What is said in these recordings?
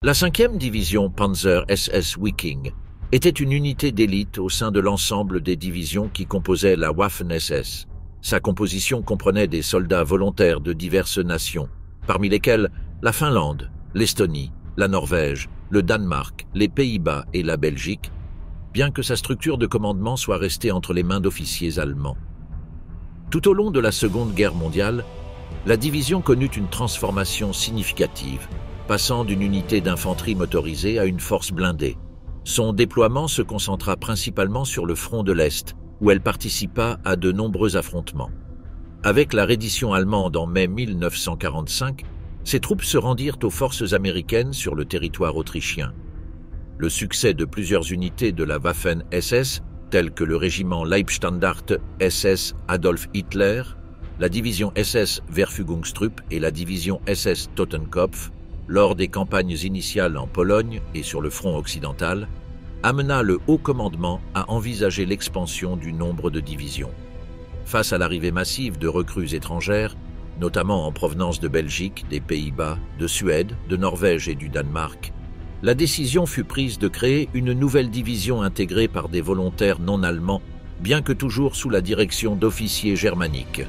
La 5e division Panzer SS Viking était une unité d'élite au sein de l'ensemble des divisions qui composaient la Waffen-SS. Sa composition comprenait des soldats volontaires de diverses nations, parmi lesquels la Finlande, l'Estonie, la Norvège, le Danemark, les Pays-Bas et la Belgique, bien que sa structure de commandement soit restée entre les mains d'officiers allemands. Tout au long de la Seconde Guerre mondiale, la division connut une transformation significative, passant d'une unité d'infanterie motorisée à une force blindée. Son déploiement se concentra principalement sur le front de l'Est, où elle participa à de nombreux affrontements. Avec la reddition allemande en mai 1945, ses troupes se rendirent aux forces américaines sur le territoire autrichien. Le succès de plusieurs unités de la Waffen-SS, telles que le régiment Leibstandarte SS Adolf Hitler, la division SS Verfügungstruppe et la division SS Totenkopf, lors des campagnes initiales en Pologne et sur le front occidental, amena le haut commandement à envisager l'expansion du nombre de divisions. Face à l'arrivée massive de recrues étrangères, notamment en provenance de Belgique, des Pays-Bas, de Suède, de Norvège et du Danemark, la décision fut prise de créer une nouvelle division intégrée par des volontaires non allemands, bien que toujours sous la direction d'officiers germaniques.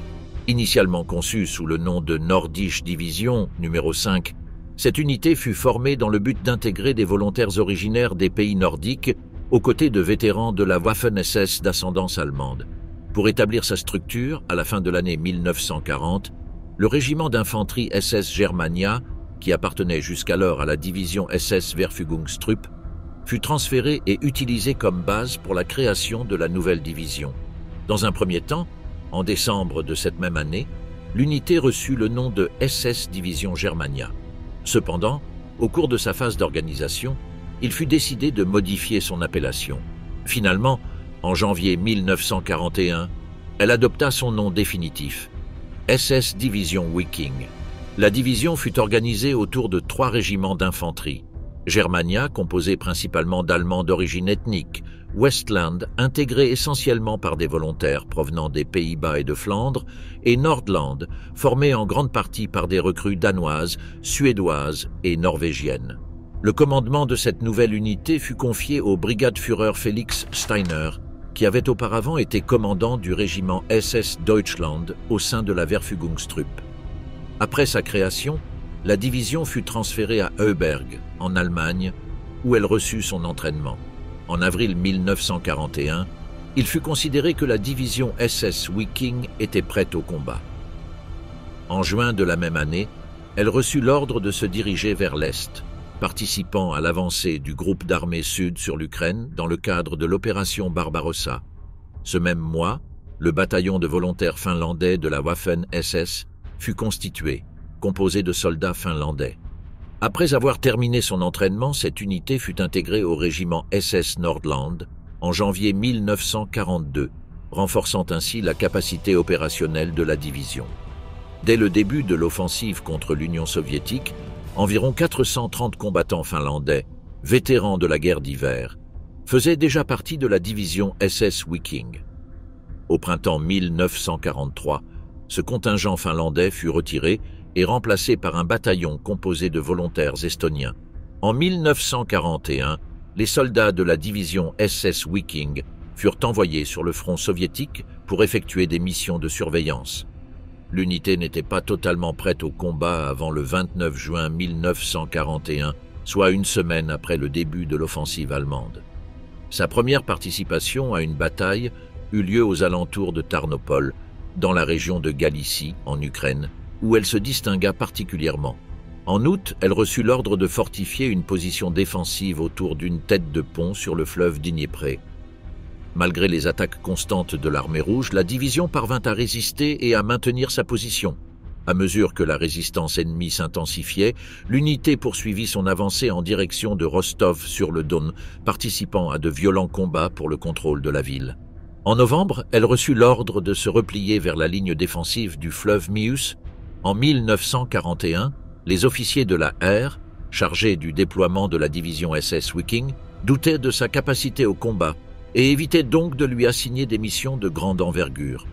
Initialement conçue sous le nom de Nordische Division numéro 5, cette unité fut formée dans le but d'intégrer des volontaires originaires des pays nordiques aux côtés de vétérans de la Waffen-SS d'ascendance allemande. Pour établir sa structure, à la fin de l'année 1940, le régiment d'infanterie SS Germania, qui appartenait jusqu'alors à la division SS Verfügungstruppe, fut transféré et utilisé comme base pour la création de la nouvelle division. Dans un premier temps, en décembre de cette même année, l'unité reçut le nom de SS Division Germania. Cependant, au cours de sa phase d'organisation, il fut décidé de modifier son appellation. Finalement, en janvier 1941, elle adopta son nom définitif, SS Division Viking. La division fut organisée autour de 3 régiments d'infanterie. Germania, composé principalement d'Allemands d'origine ethnique, Westland, intégré essentiellement par des volontaires provenant des Pays-Bas et de Flandre, et Nordland, formé en grande partie par des recrues danoises, suédoises et norvégiennes. Le commandement de cette nouvelle unité fut confié au Brigadeführer Felix Steiner, qui avait auparavant été commandant du régiment SS Deutschland au sein de la Verfügungstruppe. Après sa création, la division fut transférée à Heuberg, en Allemagne, où elle reçut son entraînement. En avril 1941, il fut considéré que la division SS Viking était prête au combat. En juin de la même année, elle reçut l'ordre de se diriger vers l'Est, participant à l'avancée du groupe d'armées sud sur l'Ukraine dans le cadre de l'opération Barbarossa. Ce même mois, le bataillon de volontaires finlandais de la Waffen-SS fut constitué, composé de soldats finlandais. Après avoir terminé son entraînement, cette unité fut intégrée au régiment SS Nordland en janvier 1942, renforçant ainsi la capacité opérationnelle de la division. Dès le début de l'offensive contre l'Union soviétique, environ 430 combattants finlandais, vétérans de la guerre d'hiver, faisaient déjà partie de la division SS Viking. Au printemps 1943, ce contingent finlandais fut retiré et remplacé par un bataillon composé de volontaires estoniens. En 1941, les soldats de la division SS Viking furent envoyés sur le front soviétique pour effectuer des missions de surveillance. L'unité n'était pas totalement prête au combat avant le 29 juin 1941, soit une semaine après le début de l'offensive allemande. Sa première participation à une bataille eut lieu aux alentours de Tarnopol, dans la région de Galicie, en Ukraine, où elle se distingua particulièrement. En août, elle reçut l'ordre de fortifier une position défensive autour d'une tête de pont sur le fleuve Dniepr. Malgré les attaques constantes de l'armée rouge, la division parvint à résister et à maintenir sa position. À mesure que la résistance ennemie s'intensifiait, l'unité poursuivit son avancée en direction de Rostov-sur-le-Don, participant à de violents combats pour le contrôle de la ville. En novembre, elle reçut l'ordre de se replier vers la ligne défensive du fleuve Mius. En 1941, les officiers de la R, chargés du déploiement de la division SS Viking, doutaient de sa capacité au combat et évitaient donc de lui assigner des missions de grande envergure.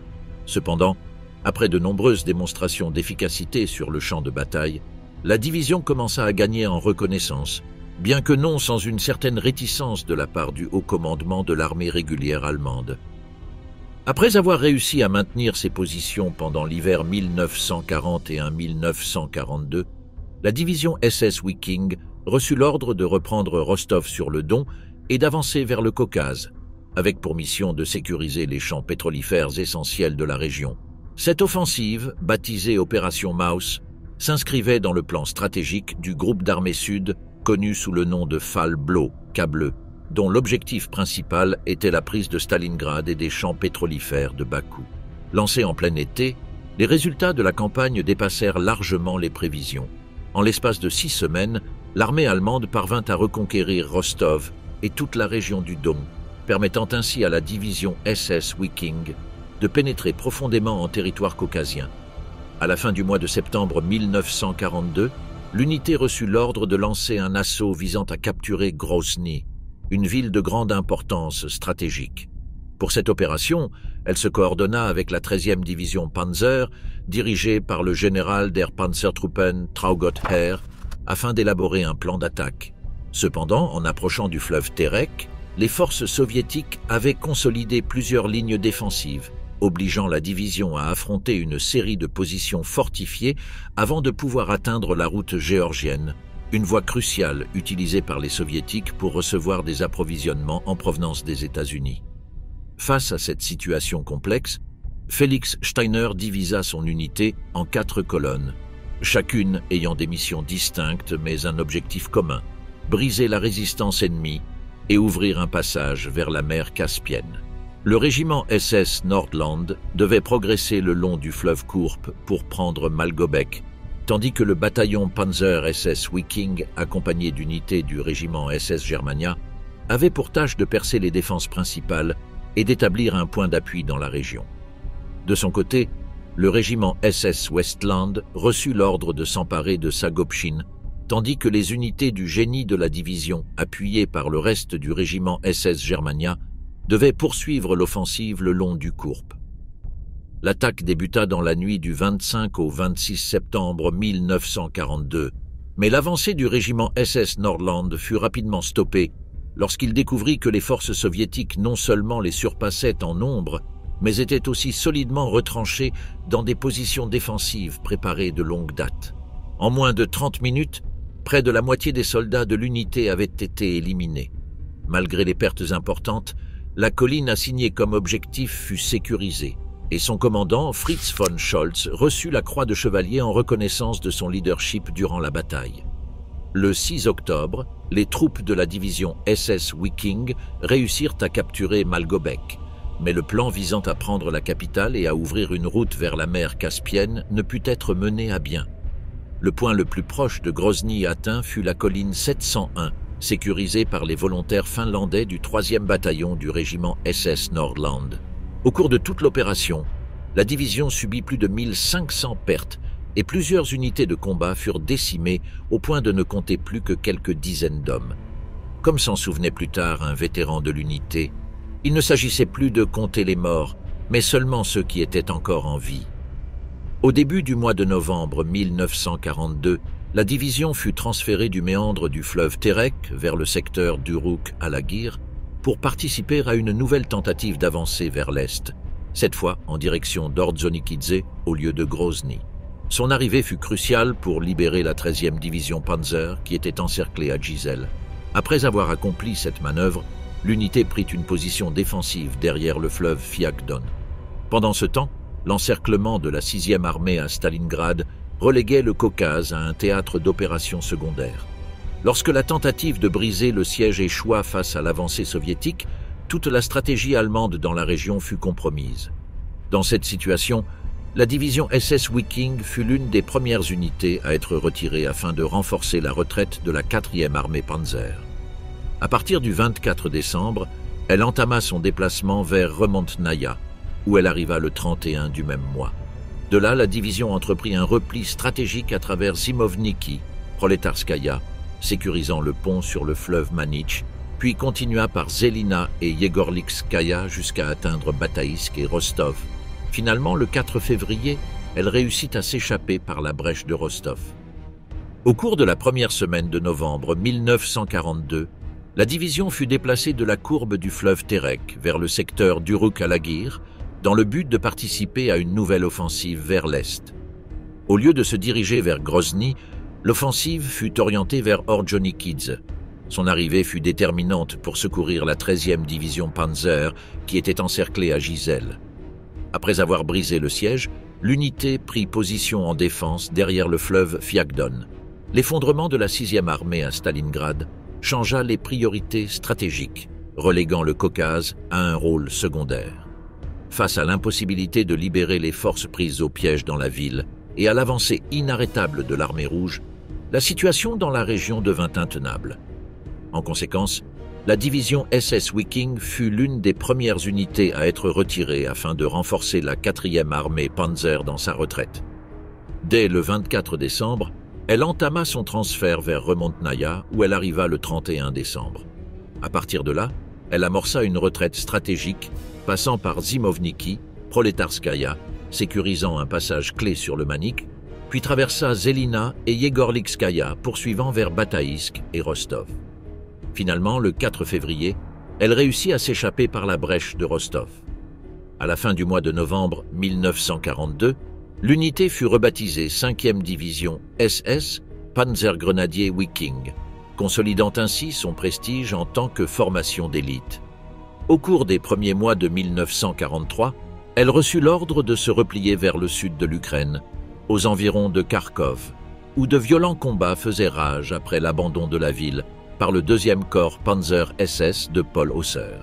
Cependant, après de nombreuses démonstrations d'efficacité sur le champ de bataille, la division commença à gagner en reconnaissance, bien que non sans une certaine réticence de la part du haut commandement de l'armée régulière allemande. Après avoir réussi à maintenir ses positions pendant l'hiver 1941-1942, la division SS Viking reçut l'ordre de reprendre Rostov-sur-le-Don et d'avancer vers le Caucase, avec pour mission de sécuriser les champs pétrolifères essentiels de la région. Cette offensive, baptisée Opération Maus, s'inscrivait dans le plan stratégique du groupe d'armées sud connu sous le nom de Fall Blau, K-Bleu, dont l'objectif principal était la prise de Stalingrad et des champs pétrolifères de Bakou. Lancés en plein été, les résultats de la campagne dépassèrent largement les prévisions. En l'espace de 6 semaines, l'armée allemande parvint à reconquérir Rostov et toute la région du Don, permettant ainsi à la division SS Viking de pénétrer profondément en territoire caucasien. À la fin du mois de septembre 1942, l'unité reçut l'ordre de lancer un assaut visant à capturer Grozny, une ville de grande importance stratégique. Pour cette opération, elle se coordonna avec la 13e division Panzer, dirigée par le général der Panzertruppen Traugott Herr, afin d'élaborer un plan d'attaque. Cependant, en approchant du fleuve Terek, les forces soviétiques avaient consolidé plusieurs lignes défensives, obligeant la division à affronter une série de positions fortifiées avant de pouvoir atteindre la route géorgienne, une voie cruciale utilisée par les soviétiques pour recevoir des approvisionnements en provenance des États-Unis. Face à cette situation complexe, Félix Steiner divisa son unité en 4 colonnes, chacune ayant des missions distinctes mais un objectif commun: briser la résistance ennemie et ouvrir un passage vers la mer Caspienne. Le régiment SS Nordland devait progresser le long du fleuve Kourp pour prendre Malgobek, tandis que le bataillon Panzer SS Viking, accompagné d'unités du régiment SS Germania, avait pour tâche de percer les défenses principales et d'établir un point d'appui dans la région. De son côté, le régiment SS Westland reçut l'ordre de s'emparer de Sagopchin, tandis que les unités du génie de la division, appuyées par le reste du régiment SS Germania, devaient poursuivre l'offensive le long du Kourp. L'attaque débuta dans la nuit du 25 au 26 septembre 1942, mais l'avancée du régiment SS Nordland fut rapidement stoppée lorsqu'il découvrit que les forces soviétiques non seulement les surpassaient en nombre, mais étaient aussi solidement retranchées dans des positions défensives préparées de longue date. En moins de 30 minutes, près de la moitié des soldats de l'unité avaient été éliminés. Malgré les pertes importantes, la colline assignée comme objectif fut sécurisée, et son commandant, Fritz von Scholz, reçut la croix de chevalier en reconnaissance de son leadership durant la bataille. Le 6 octobre, les troupes de la division SS Viking réussirent à capturer Malgobek, mais le plan visant à prendre la capitale et à ouvrir une route vers la mer Caspienne ne put être mené à bien. Le point le plus proche de Grozny atteint fut la colline 701, sécurisée par les volontaires finlandais du 3e bataillon du régiment SS Nordland. Au cours de toute l'opération, la division subit plus de 1500 pertes et plusieurs unités de combat furent décimées au point de ne compter plus que quelques dizaines d'hommes. Comme s'en souvenait plus tard un vétéran de l'unité, il ne s'agissait plus de compter les morts, mais seulement ceux qui étaient encore en vie. Au début du mois de novembre 1942, la division fut transférée du méandre du fleuve Terek vers le secteur d'Uruk-Alagir pour participer à une nouvelle tentative d'avancée vers l'est, cette fois en direction d'Ordzhonikidze au lieu de Grozny. Son arrivée fut cruciale pour libérer la 13e division Panzer qui était encerclée à Giselle. Après avoir accompli cette manœuvre, l'unité prit une position défensive derrière le fleuve Fiakdon. Pendant ce temps, l'encerclement de la 6e armée à Stalingrad reléguait le Caucase à un théâtre d'opérations secondaires. Lorsque la tentative de briser le siège échoua face à l'avancée soviétique, toute la stratégie allemande dans la région fut compromise. Dans cette situation, la division SS Viking fut l'une des premières unités à être retirée afin de renforcer la retraite de la 4e armée Panzer. À partir du 24 décembre, elle entama son déplacement vers Remontnaya, où elle arriva le 31 du même mois. De là, la division entreprit un repli stratégique à travers Zimovniki, Proletarskaya, sécurisant le pont sur le fleuve Manitch, puis continua par Zelina et Yegorlikskaya jusqu'à atteindre Bataïsk et Rostov. Finalement, le 4 février, elle réussit à s'échapper par la brèche de Rostov. Au cours de la première semaine de novembre 1942, la division fut déplacée de la courbe du fleuve Terek vers le secteur d'Uruk-Alagir dans le but de participer à une nouvelle offensive vers l'est. Au lieu de se diriger vers Grozny, l'offensive fut orientée vers Orjonikidze. Son arrivée fut déterminante pour secourir la 13e division Panzer qui était encerclée à Giselle. Après avoir brisé le siège, l'unité prit position en défense derrière le fleuve Fiagdon. L'effondrement de la 6e armée à Stalingrad changea les priorités stratégiques, reléguant le Caucase à un rôle secondaire. Face à l'impossibilité de libérer les forces prises au piège dans la ville et à l'avancée inarrêtable de l'armée rouge, la situation dans la région devint intenable. En conséquence, la division SS Viking fut l'une des premières unités à être retirée afin de renforcer la 4e armée Panzer dans sa retraite. Dès le 24 décembre, elle entama son transfert vers Remontnaïa où elle arriva le 31 décembre. À partir de là, elle amorça une retraite stratégique passant par Zimovniki, Proletarskaya, sécurisant un passage clé sur le Manik, puis traversa Zelina et Yegorlikskaya poursuivant vers Bataïsk et Rostov. Finalement, le 4 février, elle réussit à s'échapper par la brèche de Rostov. À la fin du mois de novembre 1942, l'unité fut rebaptisée 5e division SS Panzergrenadier Viking, consolidant ainsi son prestige en tant que formation d'élite. Au cours des premiers mois de 1943, elle reçut l'ordre de se replier vers le sud de l'Ukraine, aux environs de Kharkov, où de violents combats faisaient rage après l'abandon de la ville par le 2e corps Panzer SS de Paul Hauser.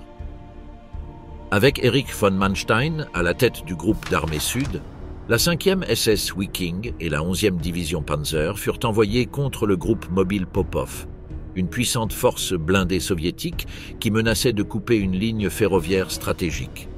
Avec Erich von Manstein à la tête du groupe d'armée sud, la 5e SS Viking et la 11e division Panzer furent envoyées contre le groupe mobile Popov, une puissante force blindée soviétique qui menaçait de couper une ligne ferroviaire stratégique.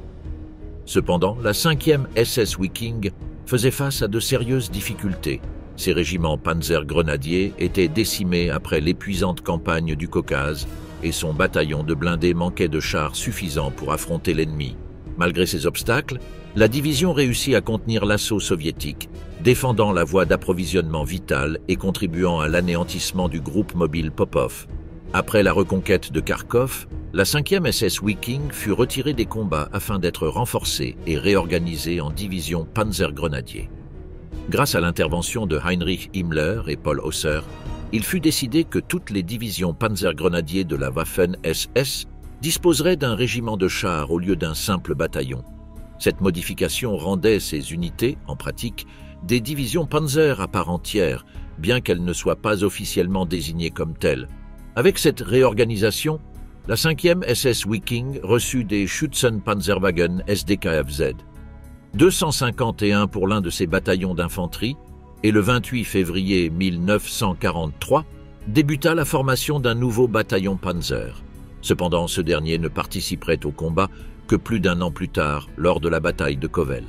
Cependant, la 5e SS Viking faisait face à de sérieuses difficultés. Ses régiments panzer-grenadiers étaient décimés après l'épuisante campagne du Caucase et son bataillon de blindés manquait de chars suffisants pour affronter l'ennemi. Malgré ces obstacles, la division réussit à contenir l'assaut soviétique, défendant la voie d'approvisionnement vitale et contribuant à l'anéantissement du groupe mobile Popov. Après la reconquête de Kharkov, la 5e SS Viking fut retirée des combats afin d'être renforcée et réorganisée en division panzer-grenadier. Grâce à l'intervention de Heinrich Himmler et Paul Hauser, il fut décidé que toutes les divisions panzer-grenadiers de la Waffen-SS disposeraient d'un régiment de chars au lieu d'un simple bataillon. Cette modification rendait ces unités, en pratique, des divisions panzer à part entière, bien qu'elles ne soient pas officiellement désignées comme telles. Avec cette réorganisation, la 5e SS Viking reçut des Schützenpanzerwagen SDKFZ, 251 pour l'un de ses bataillons d'infanterie, et le 28 février 1943 débuta la formation d'un nouveau bataillon Panzer. Cependant, ce dernier ne participerait au combat que plus d'un an plus tard, lors de la bataille de Kovel.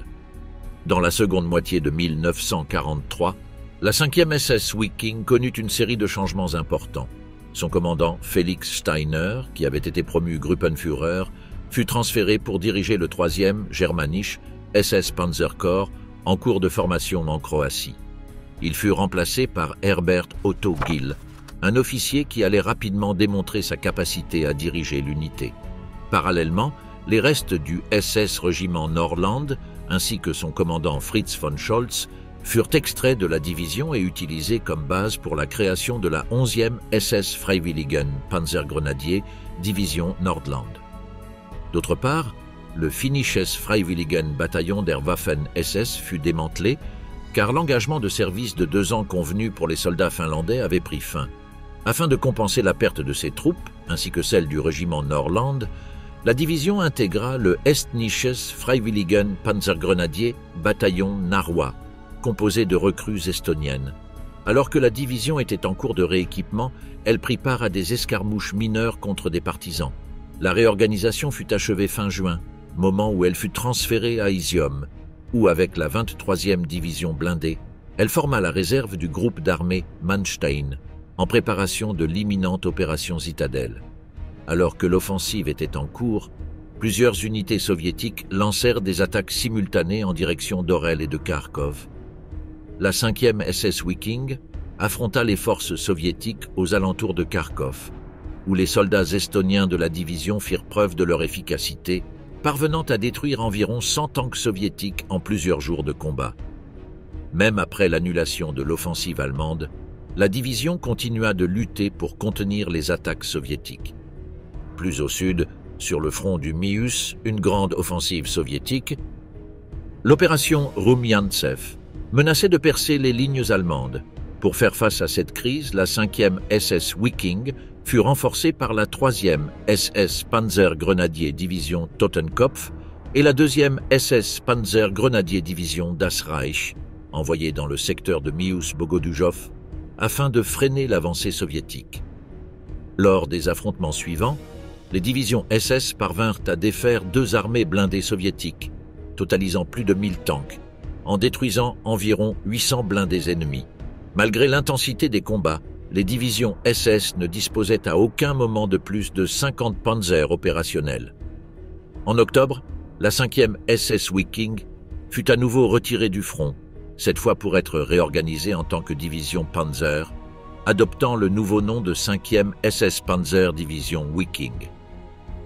Dans la seconde moitié de 1943, la 5e SS Viking connut une série de changements importants. Son commandant, Felix Steiner, qui avait été promu Gruppenführer, fut transféré pour diriger le 3e, Germanische, SS Panzerkorps, en cours de formation en Croatie. Il fut remplacé par Herbert Otto Gill, un officier qui allait rapidement démontrer sa capacité à diriger l'unité. Parallèlement, les restes du SS Régiment Nordland, ainsi que son commandant Fritz von Scholz, furent extraits de la division et utilisés comme base pour la création de la 11e SS Freiwilligen Panzergrenadier, division Nordland. D'autre part, le Finnisches Freiwilligen Bataillon der Waffen-SS fut démantelé car l'engagement de service de 2 ans convenu pour les soldats finlandais avait pris fin. Afin de compenser la perte de ses troupes, ainsi que celle du régiment Nordland, la division intégra le Estnisches Freiwilligen Panzergrenadier Bataillon Narwa, composé de recrues estoniennes. Alors que la division était en cours de rééquipement, elle prit part à des escarmouches mineures contre des partisans. La réorganisation fut achevée fin juin, moment où elle fut transférée à Izium, où, avec la 23e division blindée, elle forma la réserve du groupe d'armée Manstein, en préparation de l'imminente opération Citadelle. Alors que l'offensive était en cours, plusieurs unités soviétiques lancèrent des attaques simultanées en direction d'Orel et de Kharkov. La 5e SS Viking, affronta les forces soviétiques aux alentours de Kharkov, où les soldats estoniens de la division firent preuve de leur efficacité, parvenant à détruire environ 100 tanks soviétiques en plusieurs jours de combat. Même après l'annulation de l'offensive allemande, la division continua de lutter pour contenir les attaques soviétiques. Plus au sud, sur le front du Mius, une grande offensive soviétique, l'opération Rumyantsev menaçait de percer les lignes allemandes. Pour faire face à cette crise, la 5e SS Wiking fut renforcée par la 3e SS Panzer Grenadier Division Totenkopf et la 2e SS Panzer Grenadier Division Das Reich, envoyée dans le secteur de Mius-Bogodujov, afin de freiner l'avancée soviétique. Lors des affrontements suivants, les divisions SS parvinrent à défaire 2 armées blindées soviétiques, totalisant plus de 1000 tanks, en détruisant environ 800 blindés ennemis. Malgré l'intensité des combats, les divisions SS ne disposaient à aucun moment de plus de 50 panzers opérationnels. En octobre, la 5e SS Wiking fut à nouveau retirée du front, cette fois pour être réorganisée en tant que division Panzer, adoptant le nouveau nom de 5e SS Panzer Division Wiking.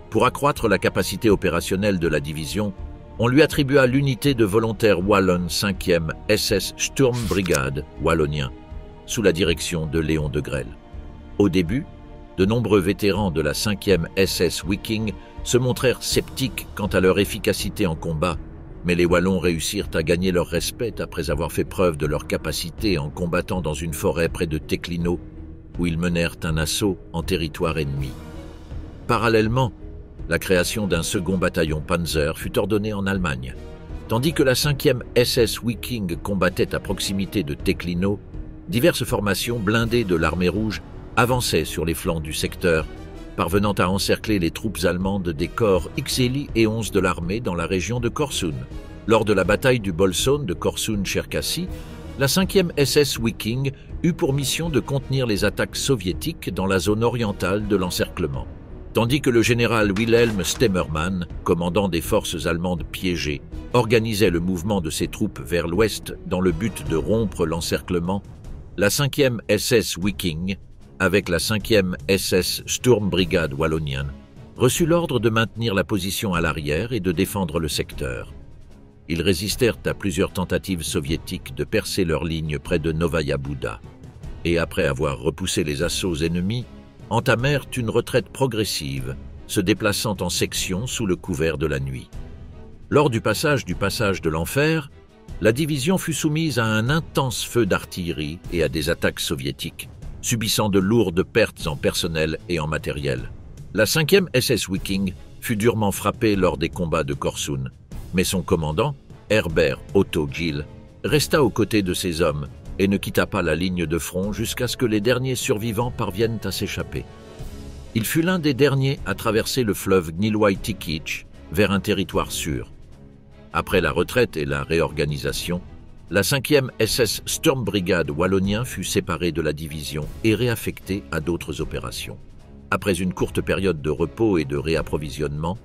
Pour accroître la capacité opérationnelle de la division, on lui attribua l'unité de volontaires wallonne 5e SS Sturmbrigade wallonien, sous la direction de Léon de Grelle. Au début, de nombreux vétérans de la 5e SS Wiking se montrèrent sceptiques quant à leur efficacité en combat, mais les Wallons réussirent à gagner leur respect après avoir fait preuve de leur capacité en combattant dans une forêt près de Teklino, où ils menèrent un assaut en territoire ennemi. Parallèlement, la création d'un second bataillon Panzer fut ordonnée en Allemagne. Tandis que la 5e SS Wiking combattait à proximité de Teklino, diverses formations blindées de l'armée rouge avançaient sur les flancs du secteur, parvenant à encercler les troupes allemandes des corps Xeli et 11 de l'armée dans la région de Korsun. Lors de la bataille du Bolson de Korsun-Cherkassy, la 5e SS Wiking eut pour mission de contenir les attaques soviétiques dans la zone orientale de l'encerclement. Tandis que le général Wilhelm Stemmermann, commandant des forces allemandes piégées, organisait le mouvement de ses troupes vers l'ouest dans le but de rompre l'encerclement, la 5e SS Wiking, avec la 5e SS Sturmbrigade wallonienne, reçut l'ordre de maintenir la position à l'arrière et de défendre le secteur. Ils résistèrent à plusieurs tentatives soviétiques de percer leur ligne près de Novaya Buda, et après avoir repoussé les assauts ennemis, entamèrent une retraite progressive, se déplaçant en section sous le couvert de la nuit. Lors du passage de l'Enfer, la division fut soumise à un intense feu d'artillerie et à des attaques soviétiques, subissant de lourdes pertes en personnel et en matériel. La 5e SS Wiking fut durement frappée lors des combats de Korsun, mais son commandant, Herbert Otto Gill, resta aux côtés de ses hommes et ne quitta pas la ligne de front jusqu'à ce que les derniers survivants parviennent à s'échapper. Il fut l'un des derniers à traverser le fleuve Gnilwai Tikich vers un territoire sûr. Après la retraite et la réorganisation, la 5e SS Sturmbrigade wallonien fut séparée de la division et réaffectée à d'autres opérations. Après une courte période de repos et de réapprovisionnement,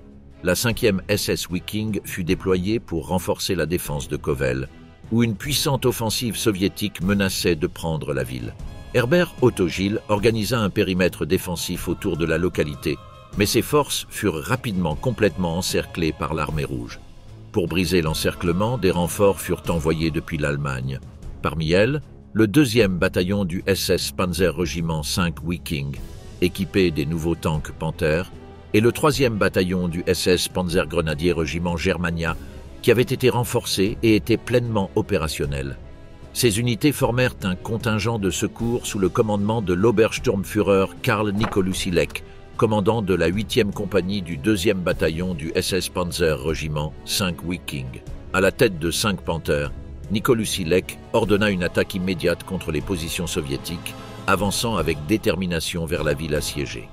la 5e SS Wiking fut déployée pour renforcer la défense de Kovel, où une puissante offensive soviétique menaçait de prendre la ville. Herbert Otto Gill organisa un périmètre défensif autour de la localité, mais ses forces furent rapidement complètement encerclées par l'armée rouge. Pour briser l'encerclement, des renforts furent envoyés depuis l'Allemagne. Parmi elles, le 2e bataillon du SS Panzer Régiment 5 Wiking, équipé des nouveaux tanks Panther, et le 3e bataillon du SS Panzer Grenadier Régiment Germania, qui avait été renforcé et était pleinement opérationnel. Ces unités formèrent un contingent de secours sous le commandement de l'Obersturmführer Karl Nicolussilek, commandant de la 8e compagnie du 2e bataillon du SS Panzer Régiment 5 Wiking. À la tête de 5 Panthers, Nicolussilek ordonna une attaque immédiate contre les positions soviétiques, avançant avec détermination vers la ville assiégée.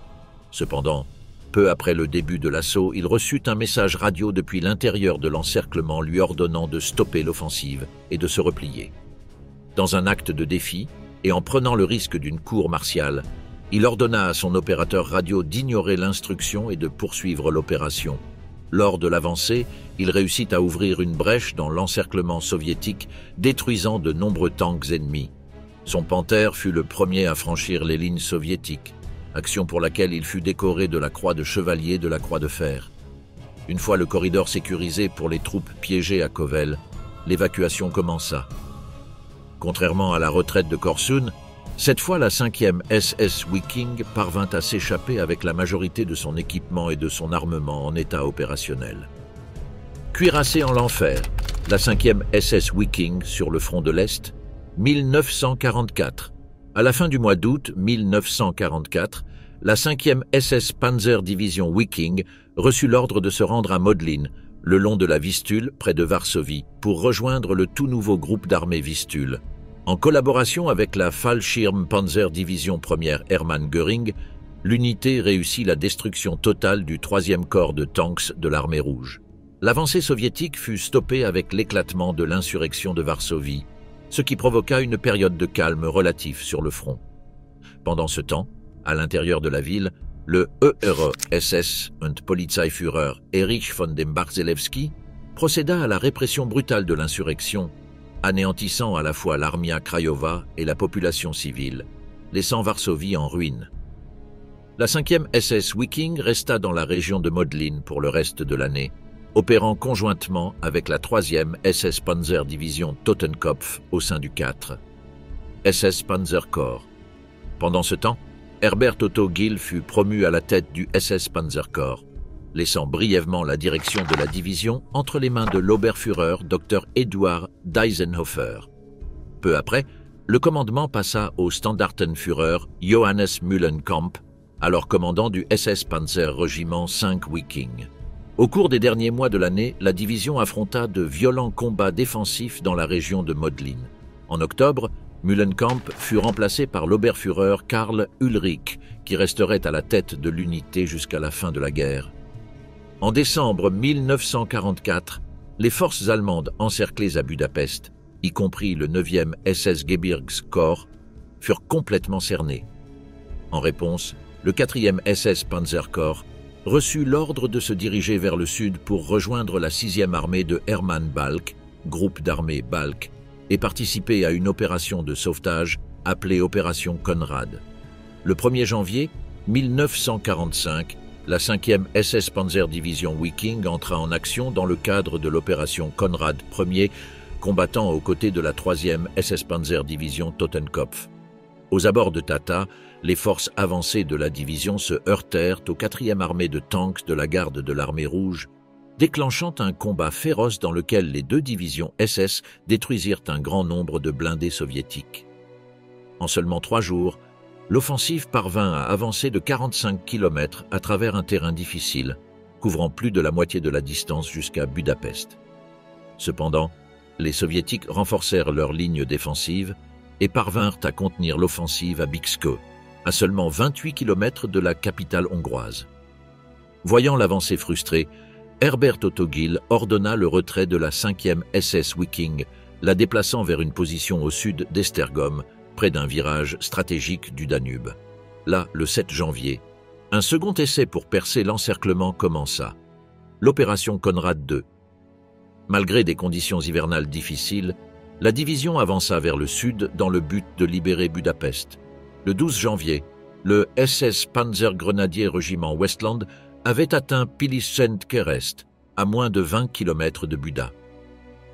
Cependant, peu après le début de l'assaut, il reçut un message radio depuis l'intérieur de l'encerclement lui ordonnant de stopper l'offensive et de se replier. Dans un acte de défi, et en prenant le risque d'une cour martiale, il ordonna à son opérateur radio d'ignorer l'instruction et de poursuivre l'opération. Lors de l'avancée, il réussit à ouvrir une brèche dans l'encerclement soviétique, détruisant de nombreux tanks ennemis. Son Panther fut le premier à franchir les lignes soviétiques, action pour laquelle il fut décoré de la Croix de Chevalier de la Croix de Fer. Une fois le corridor sécurisé pour les troupes piégées à Kovel, l'évacuation commença. Contrairement à la retraite de Korsun, cette fois la 5e SS Viking parvint à s'échapper avec la majorité de son équipement et de son armement en état opérationnel. Cuirassée en l'enfer, la 5e SS Viking sur le front de l'Est, 1944. À la fin du mois d'août 1944, la 5e SS Panzer Division Viking reçut l'ordre de se rendre à Modlin, le long de la Vistule, près de Varsovie, pour rejoindre le tout nouveau groupe d'armée Vistule. En collaboration avec la Fallschirmpanzer Division 1er Hermann Göring, l'unité réussit la destruction totale du 3e corps de tanks de l'armée rouge. L'avancée soviétique fut stoppée avec l'éclatement de l'insurrection de Varsovie, ce qui provoqua une période de calme relatif sur le front. Pendant ce temps, à l'intérieur de la ville, le höhere SS und Polizeiführer Erich von dem Barzelewski procéda à la répression brutale de l'insurrection, anéantissant à la fois l'Armia Krajowa et la population civile, laissant Varsovie en ruine. La 5e SS Viking resta dans la région de Modlin pour le reste de l'année, opérant conjointement avec la 3e SS Panzer Division Totenkopf au sein du 4. SS Panzer Corps. Pendant ce temps, Herbert Otto Gill fut promu à la tête du SS Panzer Corps, laissant brièvement la direction de la division entre les mains de l'Oberführer Dr Eduard Deisenhofer. Peu après, le commandement passa au Standartenführer Johannes Mühlenkamp, alors commandant du SS Panzer Régiment 5 Viking. Au cours des derniers mois de l'année, la division affronta de violents combats défensifs dans la région de Modlin. En octobre, Mühlenkamp fut remplacé par l'Oberführer Karl Ulrich, qui resterait à la tête de l'unité jusqu'à la fin de la guerre. En décembre 1944, les forces allemandes encerclées à Budapest, y compris le 9e SS Gebirgskorps, furent complètement cernées. En réponse, le 4e SS Panzerkorps reçut l'ordre de se diriger vers le sud pour rejoindre la 6e armée de Hermann Balck, groupe d'armée Balck, et participer à une opération de sauvetage appelée Opération Konrad. Le 1er janvier 1945, la 5e SS Panzer Division Viking entra en action dans le cadre de l'opération Konrad Ier, combattant aux côtés de la 3e SS Panzer Division Totenkopf. Aux abords de Tata, les forces avancées de la division se heurtèrent aux 4e armée de tanks de la garde de l'armée rouge, déclenchant un combat féroce dans lequel les deux divisions SS détruisirent un grand nombre de blindés soviétiques. En seulement 3 jours, l'offensive parvint à avancer de 45 km à travers un terrain difficile, couvrant plus de la moitié de la distance jusqu'à Budapest. Cependant, les soviétiques renforcèrent leur ligne défensive et parvinrent à contenir l'offensive à Bixke, à seulement 28 km de la capitale hongroise. Voyant l'avancée frustrée, Herbert Otto Gill ordonna le retrait de la 5e SS Viking, la déplaçant vers une position au sud d'Esztergom, près d'un virage stratégique du Danube. Là, le 7 janvier, un second essai pour percer l'encerclement commença. L'opération Konrad II. Malgré des conditions hivernales difficiles, la division avança vers le sud dans le but de libérer Budapest. Le 12 janvier, le SS Panzergrenadier Régiment Westland avait atteint Pilisent-Kerest, à moins de 20 km de Buda.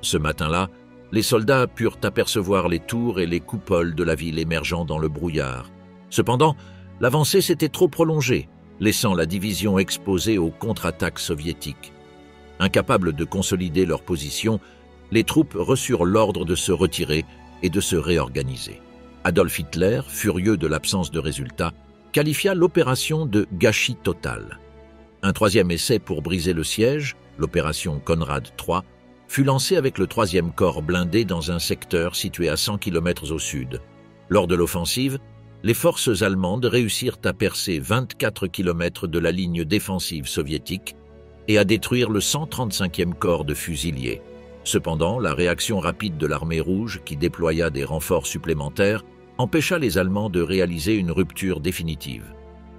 Ce matin-là, les soldats purent apercevoir les tours et les coupoles de la ville émergeant dans le brouillard. Cependant, l'avancée s'était trop prolongée, laissant la division exposée aux contre-attaques soviétiques. Incapables de consolider leur position, les troupes reçurent l'ordre de se retirer et de se réorganiser. Adolf Hitler, furieux de l'absence de résultats, qualifia l'opération de gâchis total. Un 3e essai pour briser le siège, l'opération Konrad III, fut lancé avec le 3e corps blindé dans un secteur situé à 100 km au sud. Lors de l'offensive, les forces allemandes réussirent à percer 24 km de la ligne défensive soviétique et à détruire le 135e corps de fusiliers. Cependant, la réaction rapide de l'armée rouge, qui déploya des renforts supplémentaires, empêcha les Allemands de réaliser une rupture définitive.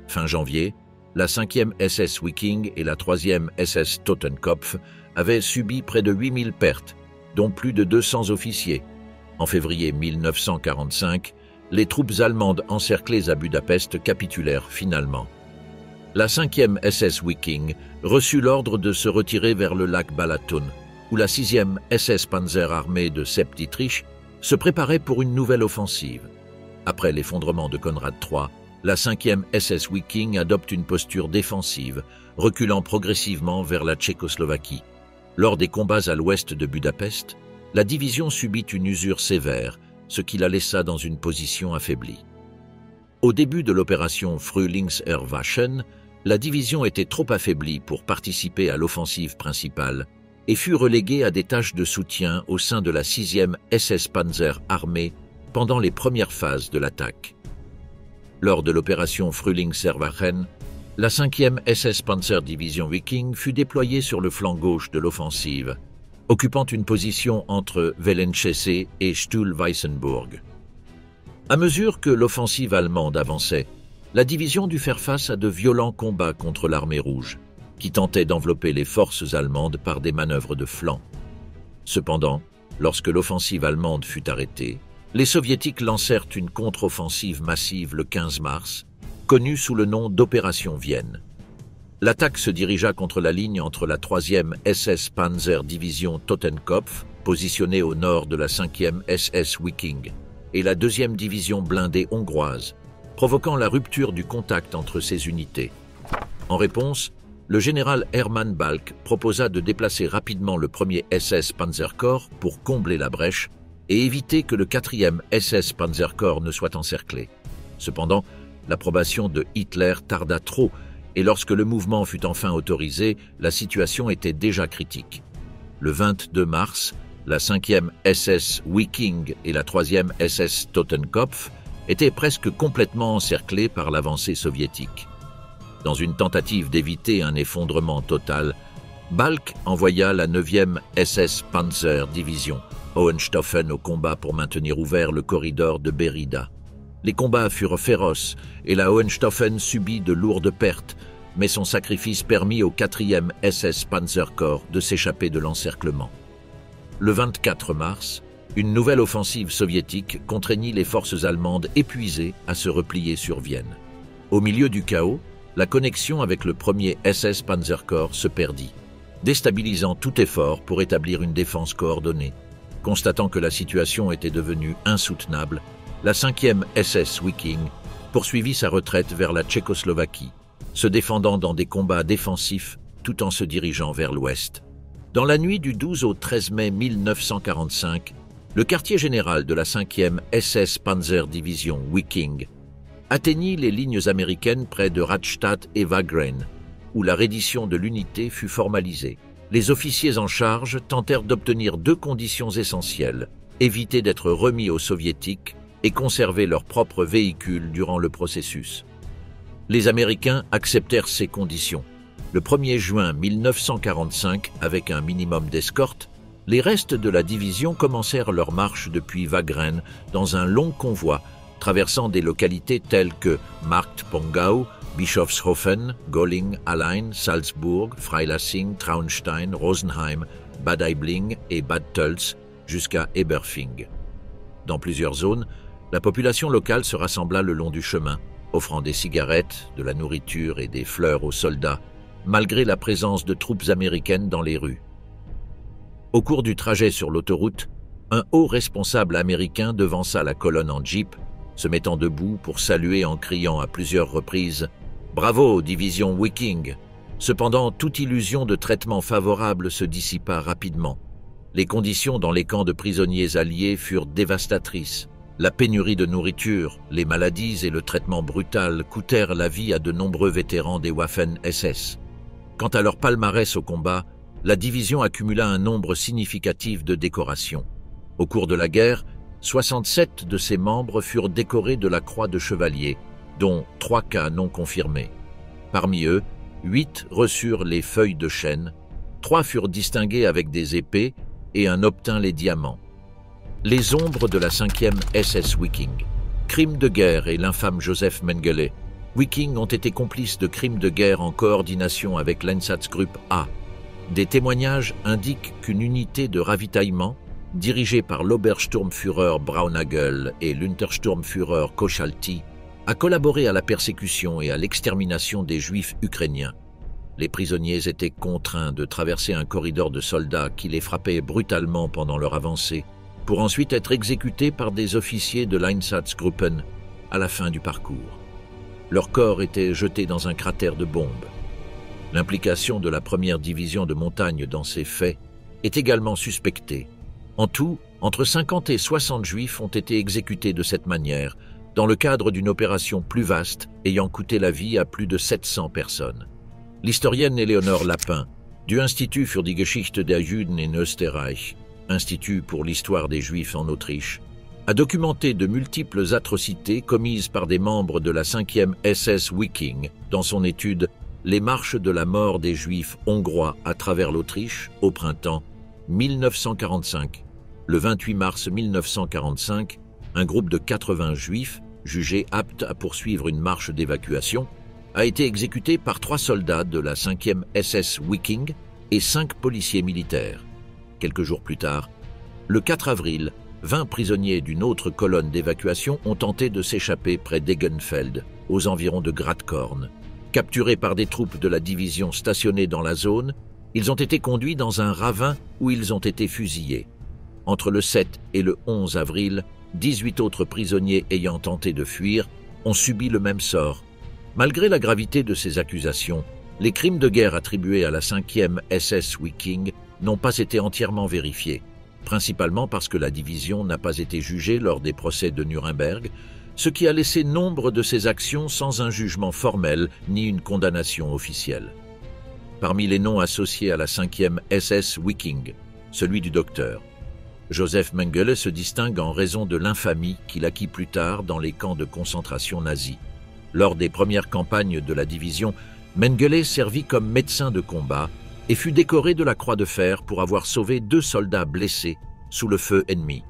Fin janvier, la 5e SS Viking et la 3e SS Totenkopf avaient subi près de 8000 pertes, dont plus de 200 officiers. En février 1945, les troupes allemandes encerclées à Budapest capitulèrent finalement. La 5e SS Viking reçut l'ordre de se retirer vers le lac Balaton, où la 6e SS Panzer armée de Sepp Dietrich se préparait pour une nouvelle offensive. Après l'effondrement de Conrad III, la 5e SS Viking adopte une posture défensive, reculant progressivement vers la Tchécoslovaquie. Lors des combats à l'ouest de Budapest, la division subit une usure sévère, ce qui la laissa dans une position affaiblie. Au début de l'opération Frühlingserwachen, la division était trop affaiblie pour participer à l'offensive principale et fut reléguée à des tâches de soutien au sein de la 6e SS Panzer armée pendant les premières phases de l'attaque. Lors de l'opération Frühlingserwachen, la 5e SS Panzer Division Viking fut déployée sur le flanc gauche de l'offensive, occupant une position entre Wellenchese et Stuhl-Weissenburg. À mesure que l'offensive allemande avançait, la division dut faire face à de violents combats contre l'armée rouge, qui tentait d'envelopper les forces allemandes par des manœuvres de flanc. Cependant, lorsque l'offensive allemande fut arrêtée, les soviétiques lancèrent une contre-offensive massive le 15 mars, connue sous le nom d'Opération Vienne. L'attaque se dirigea contre la ligne entre la 3e SS Panzer Division Totenkopf, positionnée au nord de la 5e SS Viking, et la 2e division blindée hongroise, provoquant la rupture du contact entre ces unités. En réponse, le général Hermann Balck proposa de déplacer rapidement le 1er SS Panzerkorps pour combler la brèche et éviter que le 4e SS Panzerkorps ne soit encerclé. Cependant, l'approbation de Hitler tarda trop et lorsque le mouvement fut enfin autorisé, la situation était déjà critique. Le 22 mars, la 5e SS Viking et la 3e SS Totenkopf étaient presque complètement encerclées par l'avancée soviétique. Dans une tentative d'éviter un effondrement total, Balck envoya la 9e SS Panzer Division Hohenstaufen au combat pour maintenir ouvert le corridor de Berida. Les combats furent féroces et la Hohenstaufen subit de lourdes pertes, mais son sacrifice permit au 4e SS Panzerkorps de s'échapper de l'encerclement. Le 24 mars, une nouvelle offensive soviétique contraignit les forces allemandes épuisées à se replier sur Vienne. Au milieu du chaos, la connexion avec le 1er SS Panzerkorps se perdit, déstabilisant tout effort pour établir une défense coordonnée. Constatant que la situation était devenue insoutenable, la 5e SS Viking poursuivit sa retraite vers la Tchécoslovaquie, se défendant dans des combats défensifs tout en se dirigeant vers l'ouest. Dans la nuit du 12 au 13 mai 1945, le quartier général de la 5e SS Panzer Division Viking atteignit les lignes américaines près de Rastatt et Wagrain, où la reddition de l'unité fut formalisée. Les officiers en charge tentèrent d'obtenir deux conditions essentielles: éviter d'être remis aux soviétiques et conserver leurs propres véhicules durant le processus. Les Américains acceptèrent ces conditions. Le 1er juin 1945, avec un minimum d'escorte, les restes de la division commencèrent leur marche depuis Wagrain dans un long convoi traversant des localités telles que Markt-Pongau, Bischofshofen, Golling-Allein, Salzburg, Freilassing, Traunstein, Rosenheim, Bad Aibling et Bad Tölz jusqu'à Eberfing. Dans plusieurs zones, la population locale se rassembla le long du chemin, offrant des cigarettes, de la nourriture et des fleurs aux soldats, malgré la présence de troupes américaines dans les rues. Au cours du trajet sur l'autoroute, un haut responsable américain devança la colonne en jeep, se mettant debout pour saluer en criant à plusieurs reprises « Bravo, division Viking !» Cependant, toute illusion de traitement favorable se dissipa rapidement. Les conditions dans les camps de prisonniers alliés furent dévastatrices. La pénurie de nourriture, les maladies et le traitement brutal coûtèrent la vie à de nombreux vétérans des Waffen-SS. Quant à leur palmarès au combat, la division accumula un nombre significatif de décorations. Au cours de la guerre, 67 de ses membres furent décorés de la Croix de Chevalier, dont 3 cas non confirmés. Parmi eux, 8 reçurent les feuilles de chêne, 3 furent distingués avec des épées et un obtint les diamants. Les ombres de la 5e SS Viking, crimes de guerre et l'infâme Joseph Mengele, Viking ont été complices de crimes de guerre en coordination avec l'Einsatzgruppe A. Des témoignages indiquent qu'une unité de ravitaillement, dirigé par l'Obersturmführer Braunagel et l'Untersturmführer Kochalty, a collaboré à la persécution et à l'extermination des Juifs ukrainiens. Les prisonniers étaient contraints de traverser un corridor de soldats qui les frappaient brutalement pendant leur avancée, pour ensuite être exécutés par des officiers de l'Einsatzgruppen à la fin du parcours. Leurs corps étaient jetés dans un cratère de bombes. L'implication de la première division de montagne dans ces faits est également suspectée. En tout, entre 50 et 60 Juifs ont été exécutés de cette manière, dans le cadre d'une opération plus vaste ayant coûté la vie à plus de 700 personnes. L'historienne Éléonore Lapin, du Institut für die Geschichte der Juden in Österreich, Institut pour l'histoire des Juifs en Autriche, a documenté de multiples atrocités commises par des membres de la 5e SS Wiking dans son étude « Les marches de la mort des Juifs hongrois à travers l'Autriche au printemps 1945 ». Le 28 mars 1945, un groupe de 80 Juifs, jugés aptes à poursuivre une marche d'évacuation, a été exécuté par 3 soldats de la 5e SS Wiking et 5 policiers militaires. Quelques jours plus tard, le 4 avril, 20 prisonniers d'une autre colonne d'évacuation ont tenté de s'échapper près d'Egenfeld, aux environs de Gratkorn. Capturés par des troupes de la division stationnées dans la zone, ils ont été conduits dans un ravin où ils ont été fusillés. Entre le 7 et le 11 avril, 18 autres prisonniers ayant tenté de fuir ont subi le même sort. Malgré la gravité de ces accusations, les crimes de guerre attribués à la 5e SS Wiking n'ont pas été entièrement vérifiés, principalement parce que la division n'a pas été jugée lors des procès de Nuremberg, ce qui a laissé nombre de ces actions sans un jugement formel ni une condamnation officielle. Parmi les noms associés à la 5e SS Wiking, celui du docteur. Joseph Mengele se distingue en raison de l'infamie qu'il acquit plus tard dans les camps de concentration nazis. Lors des premières campagnes de la division, Mengele servit comme médecin de combat et fut décoré de la Croix de Fer pour avoir sauvé 2 soldats blessés sous le feu ennemi.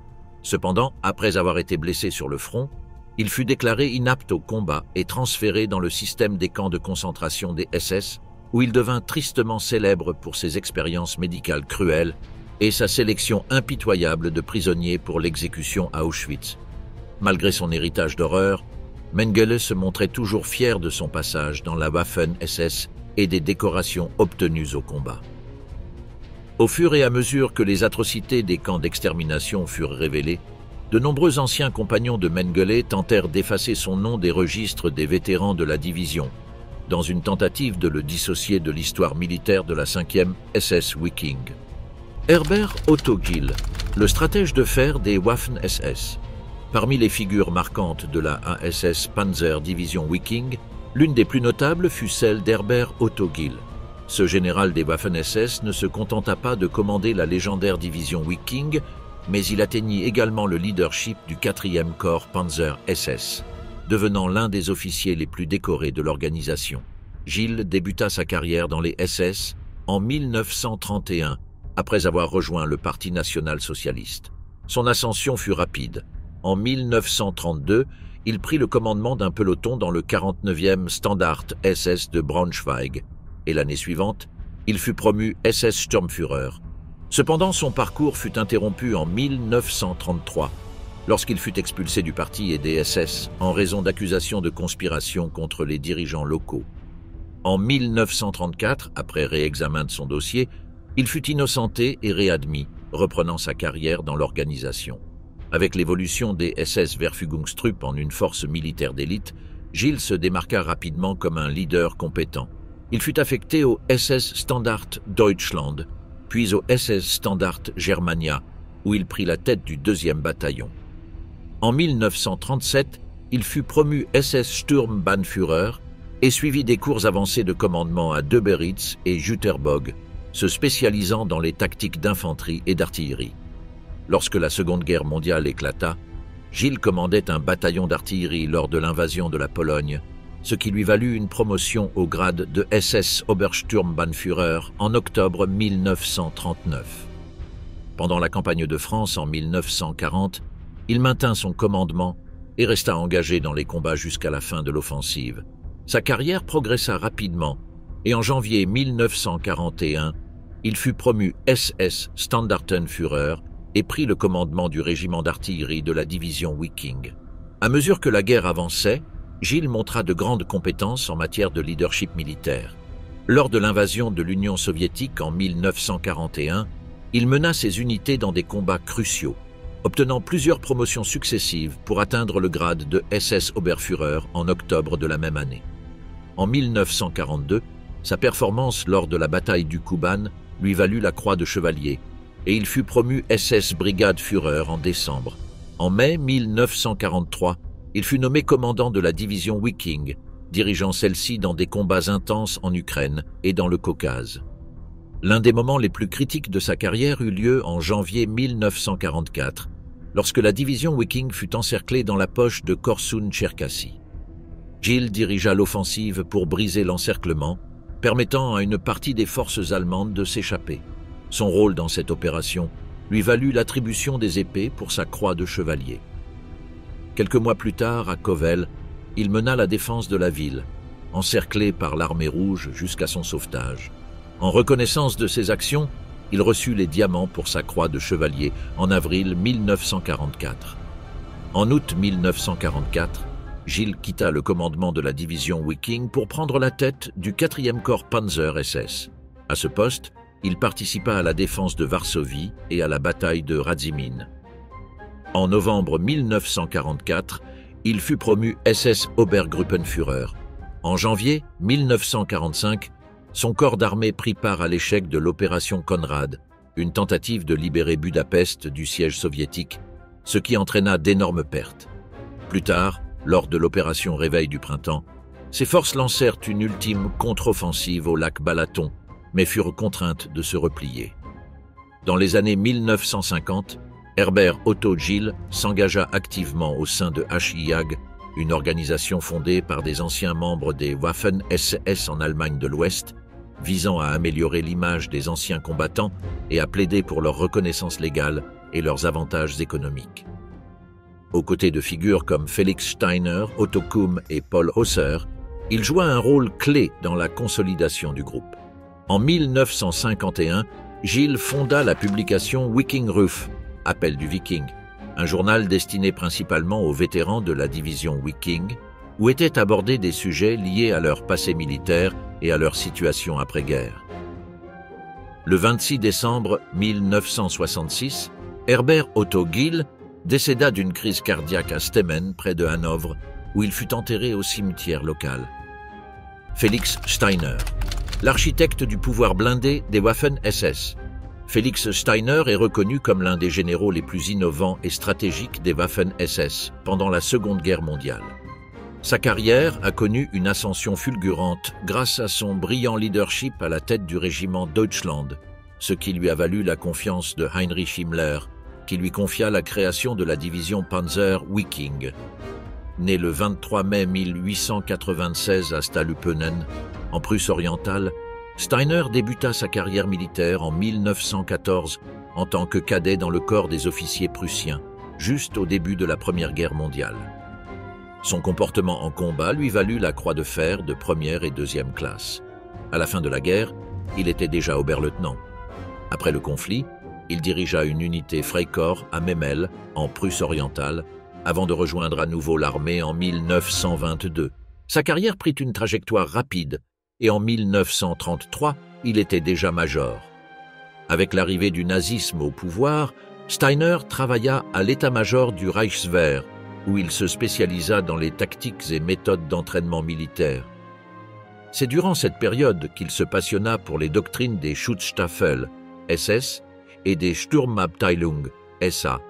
Cependant, après avoir été blessé sur le front, il fut déclaré inapte au combat et transféré dans le système des camps de concentration des SS, où il devint tristement célèbre pour ses expériences médicales cruelles et sa sélection impitoyable de prisonniers pour l'exécution à Auschwitz. Malgré son héritage d'horreur, Mengele se montrait toujours fier de son passage dans la Waffen-SS et des décorations obtenues au combat. Au fur et à mesure que les atrocités des camps d'extermination furent révélées, de nombreux anciens compagnons de Mengele tentèrent d'effacer son nom des registres des vétérans de la division, dans une tentative de le dissocier de l'histoire militaire de la 5e SS Wiking. Herbert Otto Gill, le stratège de fer des Waffen-SS. Parmi les figures marquantes de la ASS Panzer Division Wiking, l'une des plus notables fut celle d'Herbert Otto Gill. Ce général des Waffen-SS ne se contenta pas de commander la légendaire division Wiking, mais il atteignit également le leadership du 4e corps Panzer SS, devenant l'un des officiers les plus décorés de l'organisation. Gill débuta sa carrière dans les SS en 1931, après avoir rejoint le Parti national-socialiste. Son ascension fut rapide. En 1932, il prit le commandement d'un peloton dans le 49e Standard SS de Braunschweig, et l'année suivante, il fut promu SS Sturmführer. Cependant, son parcours fut interrompu en 1933, lorsqu'il fut expulsé du parti et des SS en raison d'accusations de conspiration contre les dirigeants locaux. En 1934, après réexamen de son dossier, il fut innocenté et réadmis, reprenant sa carrière dans l'organisation. Avec l'évolution des SS Verfügungstrupp en une force militaire d'élite, Gill se démarqua rapidement comme un leader compétent. Il fut affecté au SS Standard Deutschland, puis au SS Standard Germania, où il prit la tête du 2e bataillon. En 1937, il fut promu SS Sturmbannführer et suivit des cours avancés de commandement à Döberitz et Jüterbog, se spécialisant dans les tactiques d'infanterie et d'artillerie. Lorsque la Seconde Guerre mondiale éclata, Gill commandait un bataillon d'artillerie lors de l'invasion de la Pologne, ce qui lui valut une promotion au grade de SS Obersturmbannführer en octobre 1939. Pendant la campagne de France en 1940, il maintint son commandement et resta engagé dans les combats jusqu'à la fin de l'offensive. Sa carrière progressa rapidement et en janvier 1941, il fut promu SS Standartenführer et prit le commandement du régiment d'artillerie de la division Viking. À mesure que la guerre avançait, Gilles montra de grandes compétences en matière de leadership militaire. Lors de l'invasion de l'Union soviétique en 1941, il mena ses unités dans des combats cruciaux, obtenant plusieurs promotions successives pour atteindre le grade de SS Oberführer en octobre de la même année. En 1942, sa performance lors de la bataille du Kuban lui valut la croix de chevalier, et il fut promu SS Brigade Führer en décembre. En mai 1943, il fut nommé commandant de la division Viking, dirigeant celle-ci dans des combats intenses en Ukraine et dans le Caucase. L'un des moments les plus critiques de sa carrière eut lieu en janvier 1944, lorsque la division Viking fut encerclée dans la poche de Korsun-Cherkassy. Gilles dirigea l'offensive pour briser l'encerclement, permettant à une partie des forces allemandes de s'échapper. Son rôle dans cette opération lui valut l'attribution des épées pour sa croix de chevalier. Quelques mois plus tard, à Kovel, il mena la défense de la ville, encerclé par l'armée rouge jusqu'à son sauvetage. En reconnaissance de ses actions, il reçut les diamants pour sa croix de chevalier en avril 1944. En août 1944, Gilles quitta le commandement de la division Viking pour prendre la tête du 4e corps Panzer SS. À ce poste, il participa à la défense de Varsovie et à la bataille de Radzymin. En novembre 1944, il fut promu SS Obergruppenführer. En janvier 1945, son corps d'armée prit part à l'échec de l'opération Konrad, une tentative de libérer Budapest du siège soviétique, ce qui entraîna d'énormes pertes. Plus tard, lors de l'opération Réveil du printemps, ses forces lancèrent une ultime contre-offensive au lac Balaton, mais furent contraintes de se replier. Dans les années 1950, Herbert Otto Gilles s'engagea activement au sein de HIAG, une organisation fondée par des anciens membres des Waffen-SS en Allemagne de l'Ouest, visant à améliorer l'image des anciens combattants et à plaider pour leur reconnaissance légale et leurs avantages économiques. Aux côtés de figures comme Felix Steiner, Otto Kuhm et Paul Hauser, il joua un rôle clé dans la consolidation du groupe. En 1951, Gilles fonda la publication Vikingruf, Appel du Viking, un journal destiné principalement aux vétérans de la division Viking, où étaient abordés des sujets liés à leur passé militaire et à leur situation après-guerre. Le 26 décembre 1966, Herbert Otto Gilles décéda d'une crise cardiaque à Stemmen, près de Hanovre, où il fut enterré au cimetière local. Felix Steiner, l'architecte du pouvoir blindé des Waffen-SS. Felix Steiner est reconnu comme l'un des généraux les plus innovants et stratégiques des Waffen-SS pendant la Seconde Guerre mondiale. Sa carrière a connu une ascension fulgurante grâce à son brillant leadership à la tête du régiment Deutschland, ce qui lui a valu la confiance de Heinrich Himmler, qui lui confia la création de la division Panzer Viking. Né le 23 mai 1896 à Stallupönen, en Prusse orientale, Steiner débuta sa carrière militaire en 1914 en tant que cadet dans le corps des officiers prussiens, juste au début de la Première Guerre mondiale. Son comportement en combat lui valut la croix de fer de première et deuxième classe. À la fin de la guerre, il était déjà Oberleutnant. Après le conflit, il dirigea une unité Freikorps à Memel, en Prusse orientale, avant de rejoindre à nouveau l'armée en 1922. Sa carrière prit une trajectoire rapide, et en 1933, il était déjà major. Avec l'arrivée du nazisme au pouvoir, Steiner travailla à l'état-major du Reichswehr, où il se spécialisa dans les tactiques et méthodes d'entraînement militaire. C'est durant cette période qu'il se passionna pour les doctrines des Schutzstaffel, SS, et des Sturmabteilung, SA,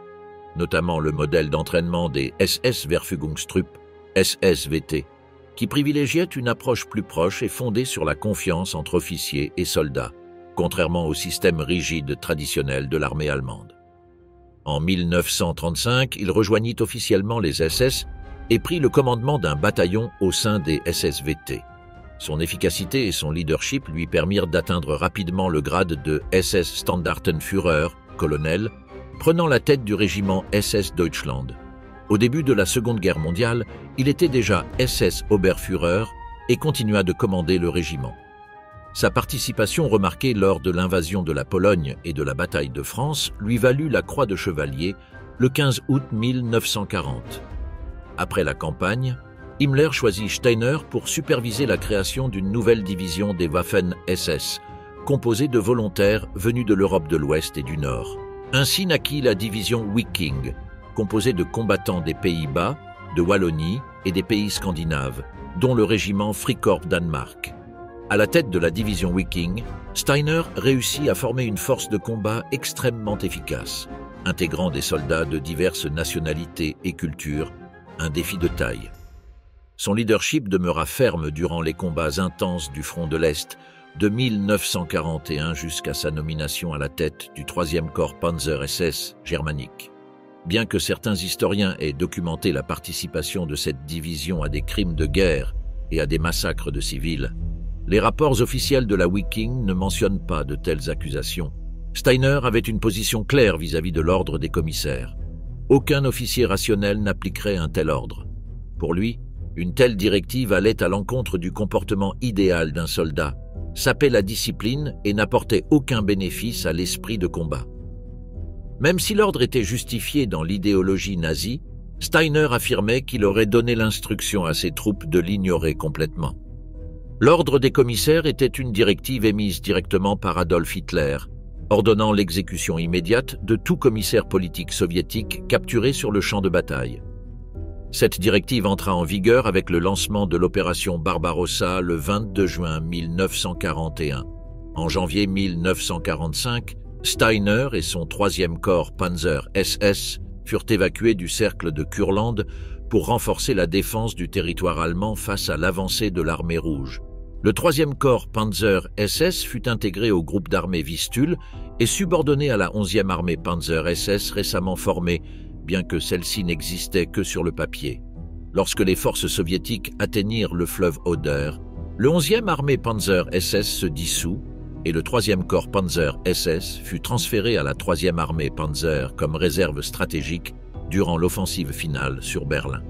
notamment le modèle d'entraînement des SS-Verfügungstrupp, SSVT, qui privilégiait une approche plus proche et fondée sur la confiance entre officiers et soldats, contrairement au système rigide traditionnel de l'armée allemande. En 1935, il rejoignit officiellement les SS et prit le commandement d'un bataillon au sein des SSVT. Son efficacité et son leadership lui permirent d'atteindre rapidement le grade de SS Standartenführer, colonel, prenant la tête du régiment SS Deutschland. Au début de la Seconde Guerre mondiale, il était déjà SS Oberführer et continua de commander le régiment. Sa participation remarquée lors de l'invasion de la Pologne et de la bataille de France lui valut la Croix de Chevalier le 15 août 1940. Après la campagne, Himmler choisit Steiner pour superviser la création d'une nouvelle division des Waffen-SS, composée de volontaires venus de l'Europe de l'Ouest et du Nord. Ainsi naquit la division Viking, composée de combattants des Pays-Bas, de Wallonie et des pays scandinaves, dont le régiment Frikorps Danemark. À la tête de la division Viking, Steiner réussit à former une force de combat extrêmement efficace, intégrant des soldats de diverses nationalités et cultures, un défi de taille. Son leadership demeura ferme durant les combats intenses du front de l'Est, de 1941 jusqu'à sa nomination à la tête du 3e corps Panzer SS germanique. Bien que certains historiens aient documenté la participation de cette division à des crimes de guerre et à des massacres de civils, les rapports officiels de la Viking ne mentionnent pas de telles accusations. Steiner avait une position claire vis-à-vis de l'ordre des commissaires. Aucun officier rationnel n'appliquerait un tel ordre. Pour lui, une telle directive allait à l'encontre du comportement idéal d'un soldat, sapait la discipline et n'apportait aucun bénéfice à l'esprit de combat. Même si l'ordre était justifié dans l'idéologie nazie, Steiner affirmait qu'il aurait donné l'instruction à ses troupes de l'ignorer complètement. L'ordre des commissaires était une directive émise directement par Adolf Hitler, ordonnant l'exécution immédiate de tout commissaire politique soviétique capturé sur le champ de bataille. Cette directive entra en vigueur avec le lancement de l'opération Barbarossa le 22 juin 1941. En janvier 1945, Steiner et son 3e corps Panzer SS furent évacués du cercle de Kurland pour renforcer la défense du territoire allemand face à l'avancée de l'armée rouge. Le 3e corps Panzer SS fut intégré au groupe d'armée Vistule et subordonné à la 11e armée Panzer SS récemment formée, bien que celle-ci n'existait que sur le papier. Lorsque les forces soviétiques atteignirent le fleuve Oder, le 11e armée Panzer SS se dissout et le 3e corps Panzer SS fut transféré à la 3e armée Panzer comme réserve stratégique durant l'offensive finale sur Berlin.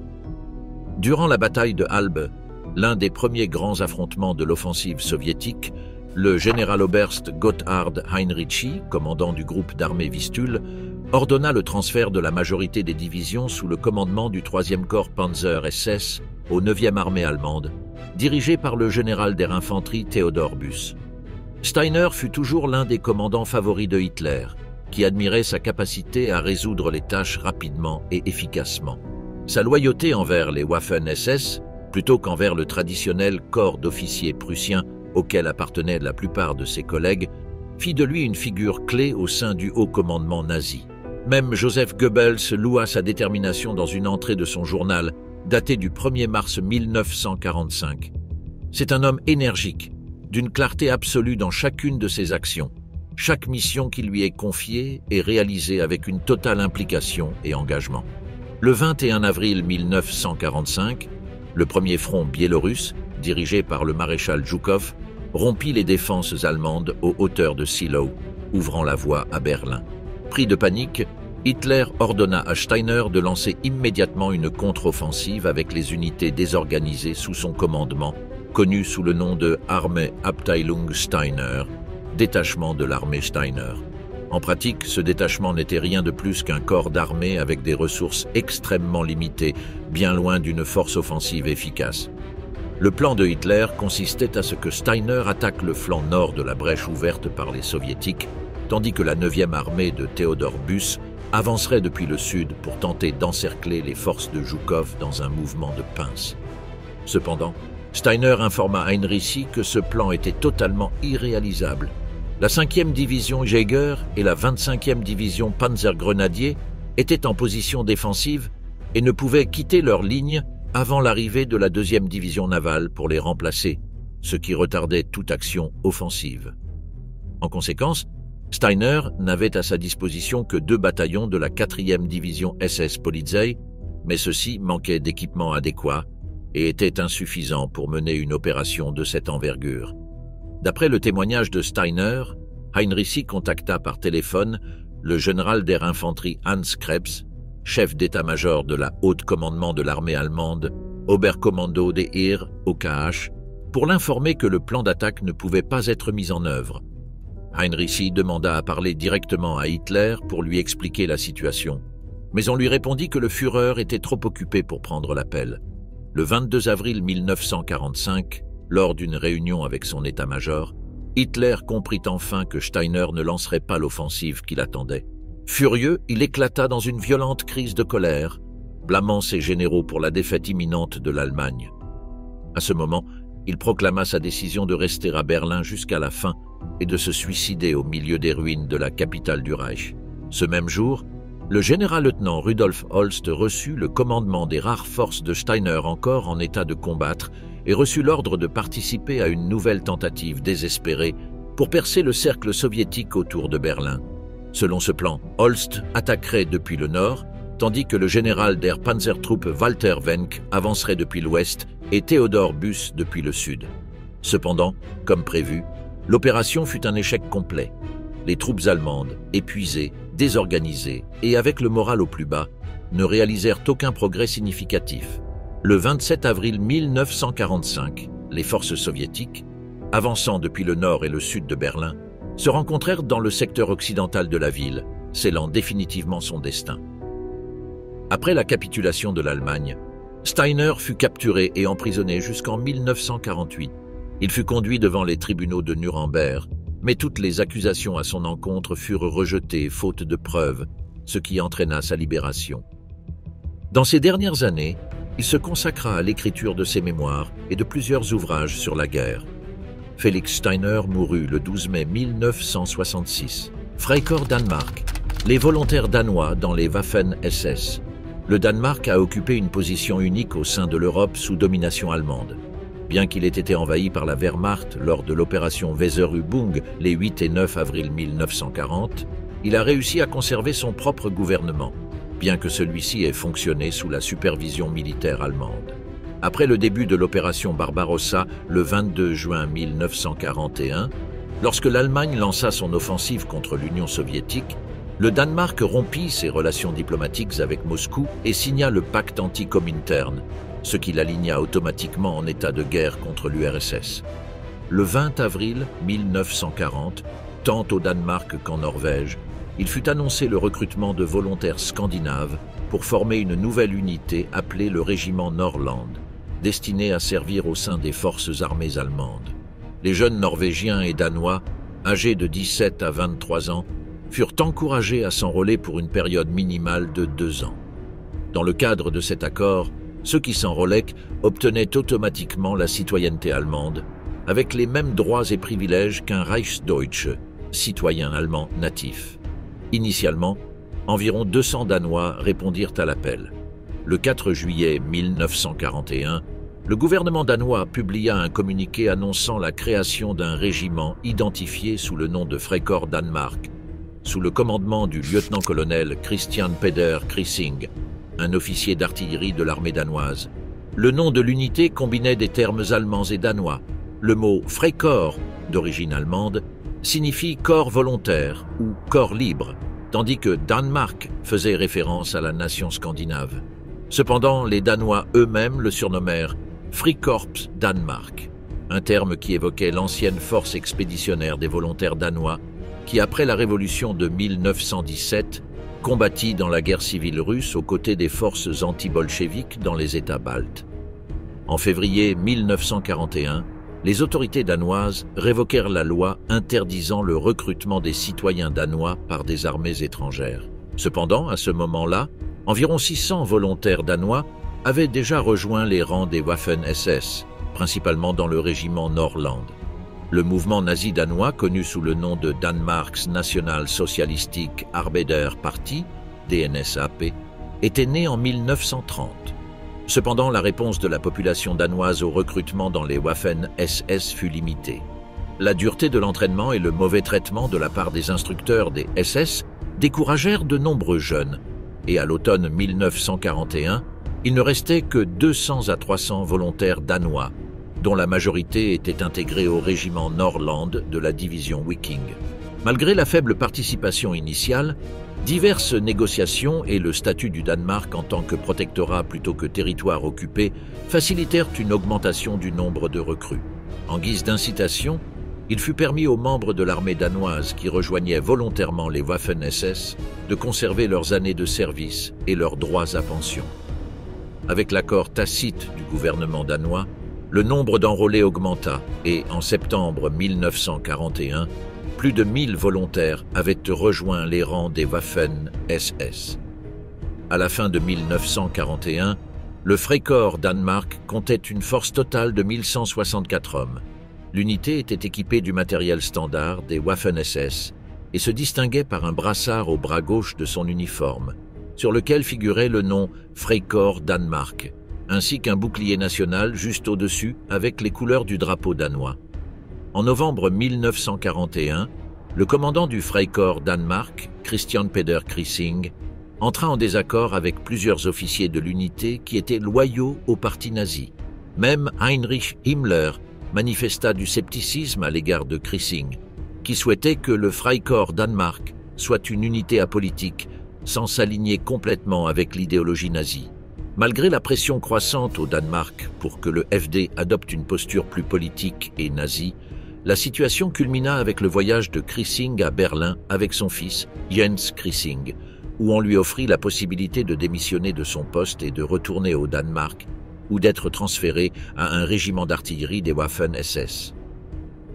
Durant la bataille de Halbe, l'un des premiers grands affrontements de l'offensive soviétique, le général-oberst Gotthard Heinrici, commandant du groupe d'armée Vistule, ordonna le transfert de la majorité des divisions sous le commandement du 3e corps Panzer SS au 9e armée allemande, dirigée par le général der Infanterie Theodor Buss. Steiner fut toujours l'un des commandants favoris de Hitler, qui admirait sa capacité à résoudre les tâches rapidement et efficacement. Sa loyauté envers les Waffen-SS, plutôt qu'envers le traditionnel corps d'officiers prussiens auquel appartenaient la plupart de ses collègues, fit de lui une figure clé au sein du haut commandement nazi. Même Joseph Goebbels loua sa détermination dans une entrée de son journal, datée du 1er mars 1945. C'est un homme énergique, d'une clarté absolue dans chacune de ses actions. Chaque mission qui lui est confiée est réalisée avec une totale implication et engagement. Le 21 avril 1945, le premier front biélorusse, dirigé par le maréchal Zhukov, rompit les défenses allemandes aux hauteurs de Seelow, ouvrant la voie à Berlin. Pris de panique, Hitler ordonna à Steiner de lancer immédiatement une contre-offensive avec les unités désorganisées sous son commandement, connu sous le nom de Armee Abteilung Steiner, détachement de l'armée Steiner. En pratique, ce détachement n'était rien de plus qu'un corps d'armée avec des ressources extrêmement limitées, bien loin d'une force offensive efficace. Le plan de Hitler consistait à ce que Steiner attaque le flanc nord de la brèche ouverte par les soviétiques, tandis que la 9e armée de Theodor Buss avancerait depuis le sud pour tenter d'encercler les forces de Zhukov dans un mouvement de pince. Cependant, Steiner informa Heinrici que ce plan était totalement irréalisable. La 5e division Jäger et la 25e division Panzergrenadier étaient en position défensive et ne pouvaient quitter leur ligne avant l'arrivée de la 2e division navale pour les remplacer, ce qui retardait toute action offensive. En conséquence, Steiner n'avait à sa disposition que 2 bataillons de la 4e division SS Polizei, mais ceux-ci manquaient d'équipement adéquat et étaient insuffisants pour mener une opération de cette envergure. D'après le témoignage de Steiner, Heinrici contacta par téléphone le général der Infanterie Hans Krebs, chef d'état-major de la haute commandement de l'armée allemande, Oberkommando des Heer, OKH, pour l'informer que le plan d'attaque ne pouvait pas être mis en œuvre. Heinrich demanda à parler directement à Hitler pour lui expliquer la situation, mais on lui répondit que le Führer était trop occupé pour prendre l'appel. Le 22 avril 1945, lors d'une réunion avec son état-major, Hitler comprit enfin que Steiner ne lancerait pas l'offensive qu'il attendait. Furieux, il éclata dans une violente crise de colère, blâmant ses généraux pour la défaite imminente de l'Allemagne. À ce moment, il proclama sa décision de rester à Berlin jusqu'à la fin et de se suicider au milieu des ruines de la capitale du Reich. Ce même jour, le général-lieutenant Rudolf Holst reçut le commandement des rares forces de Steiner encore en état de combattre et reçut l'ordre de participer à une nouvelle tentative désespérée pour percer le cercle soviétique autour de Berlin. Selon ce plan, Holst attaquerait depuis le nord, tandis que le général der Panzertruppe Walter Wenck avancerait depuis l'ouest et Theodor Buss depuis le sud. Cependant, comme prévu, l'opération fut un échec complet. Les troupes allemandes, épuisées, désorganisées et avec le moral au plus bas, ne réalisèrent aucun progrès significatif. Le 27 avril 1945, les forces soviétiques, avançant depuis le nord et le sud de Berlin, se rencontrèrent dans le secteur occidental de la ville, scellant définitivement son destin. Après la capitulation de l'Allemagne, Steiner fut capturé et emprisonné jusqu'en 1948. Il fut conduit devant les tribunaux de Nuremberg, mais toutes les accusations à son encontre furent rejetées faute de preuves, ce qui entraîna sa libération. Dans ces dernières années, il se consacra à l'écriture de ses mémoires et de plusieurs ouvrages sur la guerre. Felix Steiner mourut le 12 mai 1966. Freikorps, Danemark. Les volontaires danois dans les Waffen-SS. Le Danemark a occupé une position unique au sein de l'Europe sous domination allemande. Bien qu'il ait été envahi par la Wehrmacht lors de l'opération Weserübung les 8 et 9 avril 1940, il a réussi à conserver son propre gouvernement, bien que celui-ci ait fonctionné sous la supervision militaire allemande. Après le début de l'opération Barbarossa le 22 juin 1941, lorsque l'Allemagne lança son offensive contre l'Union soviétique, le Danemark rompit ses relations diplomatiques avec Moscou et signa le pacte anti-Comintern, ce qui l'aligna automatiquement en état de guerre contre l'URSS. Le 20 avril 1940, tant au Danemark qu'en Norvège, il fut annoncé le recrutement de volontaires scandinaves pour former une nouvelle unité appelée le régiment Norrland, destinée à servir au sein des forces armées allemandes. Les jeunes Norvégiens et Danois, âgés de 17 à 23 ans, furent encouragés à s'enrôler pour une période minimale de 2 ans. Dans le cadre de cet accord, ceux qui s'enrôlaient obtenaient automatiquement la citoyenneté allemande, avec les mêmes droits et privilèges qu'un Reichsdeutsche, citoyen allemand natif. Initialement, environ 200 Danois répondirent à l'appel. Le 4 juillet 1941, le gouvernement danois publia un communiqué annonçant la création d'un régiment identifié sous le nom de Freikorps Danemark, sous le commandement du lieutenant-colonel Christian Peder Krissing, un officier d'artillerie de l'armée danoise. Le nom de l'unité combinait des termes allemands et danois. Le mot « Freikorps », d'origine allemande, signifie « corps volontaire » ou « corps libre », tandis que « Danemark » faisait référence à la nation scandinave. Cependant, les Danois eux-mêmes le surnommèrent « Frikorps Danemark », un terme qui évoquait l'ancienne force expéditionnaire des volontaires danois qui, après la révolution de 1917, combattit dans la guerre civile russe aux côtés des forces anti-bolcheviques dans les États baltes. En février 1941, les autorités danoises révoquèrent la loi interdisant le recrutement des citoyens danois par des armées étrangères. Cependant, à ce moment-là, environ 600 volontaires danois avaient déjà rejoint les rangs des Waffen-SS, principalement dans le régiment Norrland. Le mouvement nazi danois, connu sous le nom de Danmarks Nationalsocialistisk Arbeiderparti, DNSAP, était né en 1930. Cependant, la réponse de la population danoise au recrutement dans les Waffen-SS fut limitée. La dureté de l'entraînement et le mauvais traitement de la part des instructeurs des SS découragèrent de nombreux jeunes, et à l'automne 1941, il ne restait que 200 à 300 volontaires danois, dont la majorité était intégrée au régiment Norrland de la division Viking. Malgré la faible participation initiale, diverses négociations et le statut du Danemark en tant que protectorat plutôt que territoire occupé facilitèrent une augmentation du nombre de recrues. En guise d'incitation, il fut permis aux membres de l'armée danoise qui rejoignaient volontairement les Waffen-SS de conserver leurs années de service et leurs droits à pension. Avec l'accord tacite du gouvernement danois, le nombre d'enrôlés augmenta et, en septembre 1941, plus de 1000 volontaires avaient rejoint les rangs des Waffen-SS. À la fin de 1941, le Freikorps Danemark comptait une force totale de 1164 hommes. L'unité était équipée du matériel standard des Waffen-SS et se distinguait par un brassard au bras gauche de son uniforme, sur lequel figurait le nom Freikorps Danemark, ainsi qu'un bouclier national juste au-dessus avec les couleurs du drapeau danois. En novembre 1941, le commandant du Freikorps Danemark, Christian Peder Crissing, entra en désaccord avec plusieurs officiers de l'unité qui étaient loyaux au parti nazi. Même Heinrich Himmler manifesta du scepticisme à l'égard de Crissing, qui souhaitait que le Freikorps Danemark soit une unité apolitique sans s'aligner complètement avec l'idéologie nazie. Malgré la pression croissante au Danemark pour que le FD adopte une posture plus politique et nazie, la situation culmina avec le voyage de Crissing à Berlin avec son fils, Jens Crissing, où on lui offrit la possibilité de démissionner de son poste et de retourner au Danemark ou d'être transféré à un régiment d'artillerie des Waffen-SS.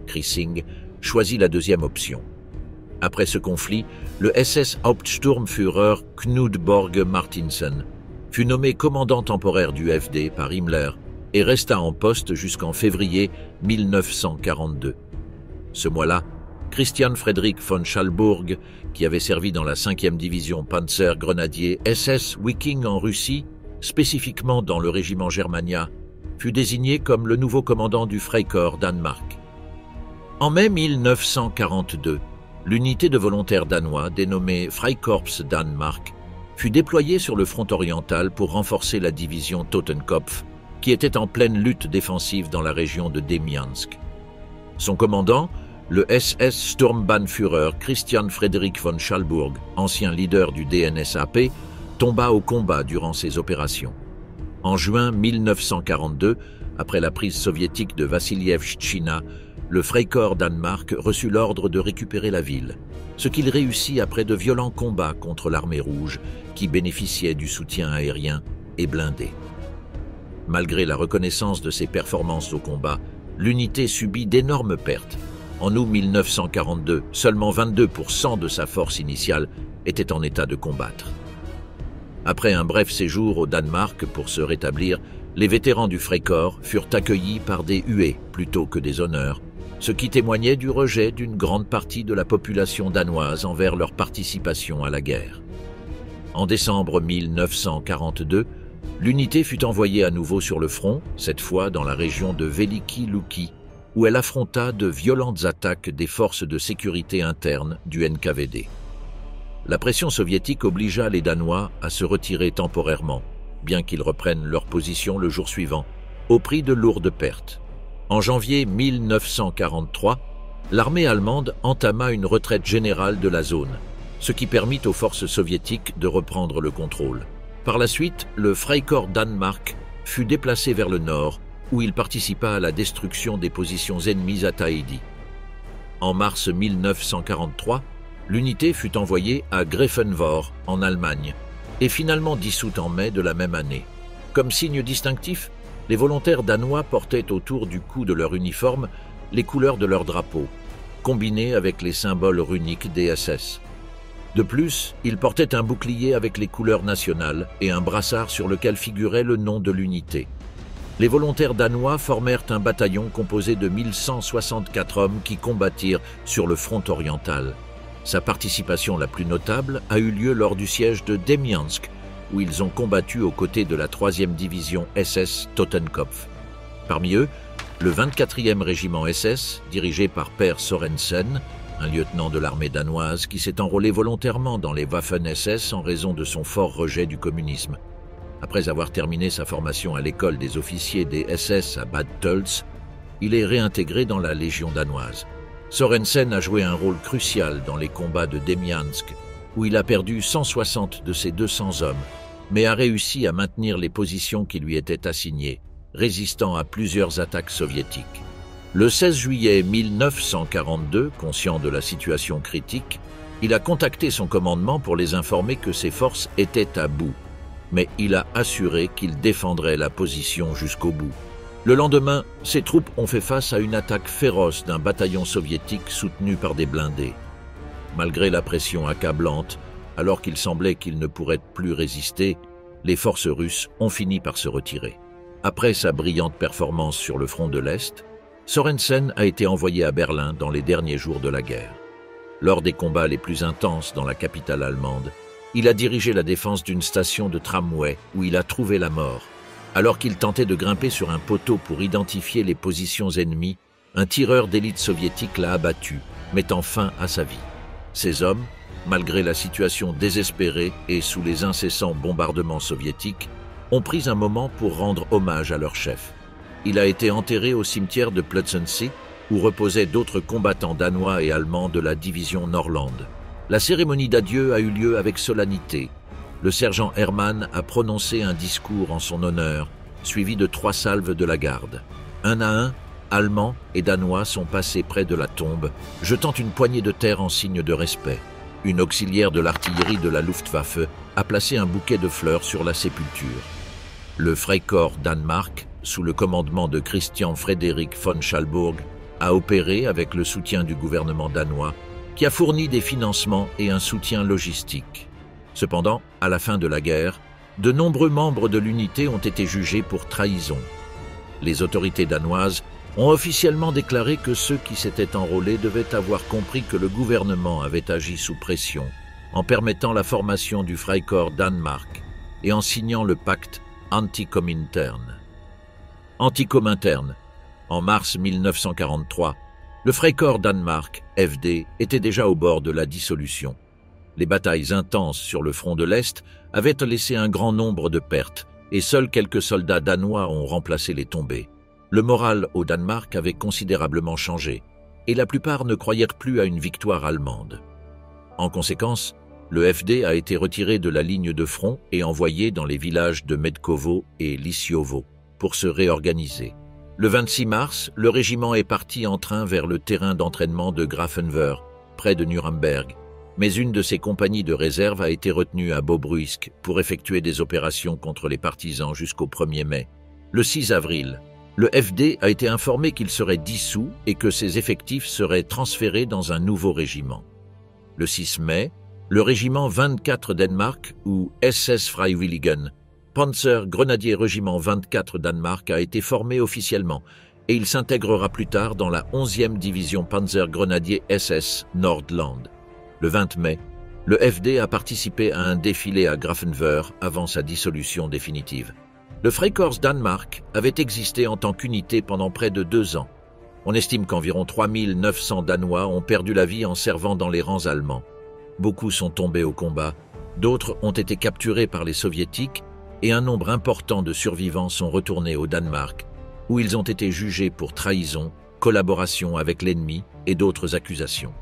Crissing choisit la deuxième option. Après ce conflit, le SS Hauptsturmführer Knud Borge Martinsen fut nommé commandant temporaire du FD par Himmler et resta en poste jusqu'en février 1942. Ce mois-là, Christian Friedrich von Schalburg, qui avait servi dans la 5e division Panzer Grenadier SS Wiking en Russie, spécifiquement dans le régiment Germania, fut désigné comme le nouveau commandant du Freikorps Danemark. En mai 1942, l'unité de volontaires danois dénommée Freikorps Danemark fut déployée sur le front oriental pour renforcer la division Totenkopf, qui était en pleine lutte défensive dans la région de Demyansk. Son commandant, le SS Sturmbannführer Christian Friedrich von Schalburg, ancien leader du DNSAP, tomba au combat durant ces opérations. En juin 1942, après la prise soviétique de Vassilievtchina, le Freikorps Danemark reçut l'ordre de récupérer la ville, ce qu'il réussit après de violents combats contre l'armée rouge qui bénéficiait du soutien aérien et blindé. Malgré la reconnaissance de ses performances au combat, l'unité subit d'énormes pertes. En août 1942, seulement 22% de sa force initiale était en état de combattre. Après un bref séjour au Danemark pour se rétablir, les vétérans du Freikorps furent accueillis par des huées plutôt que des honneurs, ce qui témoignait du rejet d'une grande partie de la population danoise envers leur participation à la guerre. En décembre 1942, l'unité fut envoyée à nouveau sur le front, cette fois dans la région de Veliki Luki, où elle affronta de violentes attaques des forces de sécurité interne du NKVD. La pression soviétique obligea les Danois à se retirer temporairement, bien qu'ils reprennent leur position le jour suivant, au prix de lourdes pertes. En janvier 1943, l'armée allemande entama une retraite générale de la zone, ce qui permit aux forces soviétiques de reprendre le contrôle. Par la suite, le Freikorps Danemark fut déplacé vers le nord, où il participa à la destruction des positions ennemies à Tahiti. En mars 1943, l'unité fut envoyée à Greifenwald, en Allemagne, et finalement dissoute en mai de la même année. Comme signe distinctif, les volontaires danois portaient autour du cou de leur uniforme les couleurs de leur drapeau, combinées avec les symboles runiques des SS. De plus, ils portaient un bouclier avec les couleurs nationales et un brassard sur lequel figurait le nom de l'unité. Les volontaires danois formèrent un bataillon composé de 1164 hommes qui combattirent sur le front oriental. Sa participation la plus notable a eu lieu lors du siège de Demyansk, où ils ont combattu aux côtés de la 3e division SS Totenkopf. Parmi eux, le 24e régiment SS, dirigé par Per Sorensen, un lieutenant de l'armée danoise qui s'est enrôlé volontairement dans les Waffen-SS en raison de son fort rejet du communisme. Après avoir terminé sa formation à l'école des officiers des SS à Bad Tölz, il est réintégré dans la Légion danoise. Sorensen a joué un rôle crucial dans les combats de Demyansk, où il a perdu 160 de ses 200 hommes, mais a réussi à maintenir les positions qui lui étaient assignées, résistant à plusieurs attaques soviétiques. Le 16 juillet 1942, conscient de la situation critique, il a contacté son commandement pour les informer que ses forces étaient à bout, mais il a assuré qu'il défendrait la position jusqu'au bout. Le lendemain, ses troupes ont fait face à une attaque féroce d'un bataillon soviétique soutenu par des blindés. Malgré la pression accablante, alors qu'il semblait qu'ils ne pourraient plus résister, les forces russes ont fini par se retirer. Après sa brillante performance sur le front de l'Est, Sorensen a été envoyé à Berlin dans les derniers jours de la guerre. Lors des combats les plus intenses dans la capitale allemande, il a dirigé la défense d'une station de tramway où il a trouvé la mort. Alors qu'il tentait de grimper sur un poteau pour identifier les positions ennemies, un tireur d'élite soviétique l'a abattu, mettant fin à sa vie. Ces hommes, malgré la situation désespérée et sous les incessants bombardements soviétiques, ont pris un moment pour rendre hommage à leur chef. Il a été enterré au cimetière de Plötzensee, où reposaient d'autres combattants danois et allemands de la division Norrland. La cérémonie d'adieu a eu lieu avec solennité. Le sergent Hermann a prononcé un discours en son honneur, suivi de 3 salves de la garde. Un à un, Allemands et Danois sont passés près de la tombe, jetant une poignée de terre en signe de respect. Une auxiliaire de l'artillerie de la Luftwaffe a placé un bouquet de fleurs sur la sépulture. Le Freikorps Danemark, sous le commandement de Christian Frederick von Schalburg, a opéré avec le soutien du gouvernement danois, qui a fourni des financements et un soutien logistique. Cependant, à la fin de la guerre, de nombreux membres de l'unité ont été jugés pour trahison. Les autorités danoises ont officiellement déclaré que ceux qui s'étaient enrôlés devaient avoir compris que le gouvernement avait agi sous pression, en permettant la formation du Freikorps Danemark et en signant le pacte Anti-Comintern. Anti-Comintern. En mars 1943, le Freikorps Danemark, FD, était déjà au bord de la dissolution. Les batailles intenses sur le front de l'Est avaient laissé un grand nombre de pertes et seuls quelques soldats danois ont remplacé les tombés. Le moral au Danemark avait considérablement changé et la plupart ne croyèrent plus à une victoire allemande. En conséquence, le FD a été retiré de la ligne de front et envoyé dans les villages de Medkovo et Lisiovo pour se réorganiser. Le 26 mars, le régiment est parti en train vers le terrain d'entraînement de Grafenwöhr, près de Nuremberg, mais une de ses compagnies de réserve a été retenue à Bobruisk pour effectuer des opérations contre les partisans jusqu'au 1er mai. Le 6 avril, le FD a été informé qu'il serait dissous et que ses effectifs seraient transférés dans un nouveau régiment. Le 6 mai, le régiment 24 Danemark, ou SS Freiwilligen, Panzer Grenadier Régiment 24 Danemark a été formé officiellement et il s'intégrera plus tard dans la 11e division Panzer Grenadier SS Nordland. Le 20 mai, le FD a participé à un défilé à Grafenwöhr avant sa dissolution définitive. Le Freikorps Danemark avait existé en tant qu'unité pendant près de 2 ans. On estime qu'environ 3900 Danois ont perdu la vie en servant dans les rangs allemands. Beaucoup sont tombés au combat, d'autres ont été capturés par les soviétiques et un nombre important de survivants sont retournés au Danemark, où ils ont été jugés pour trahison, collaboration avec l'ennemi et d'autres accusations.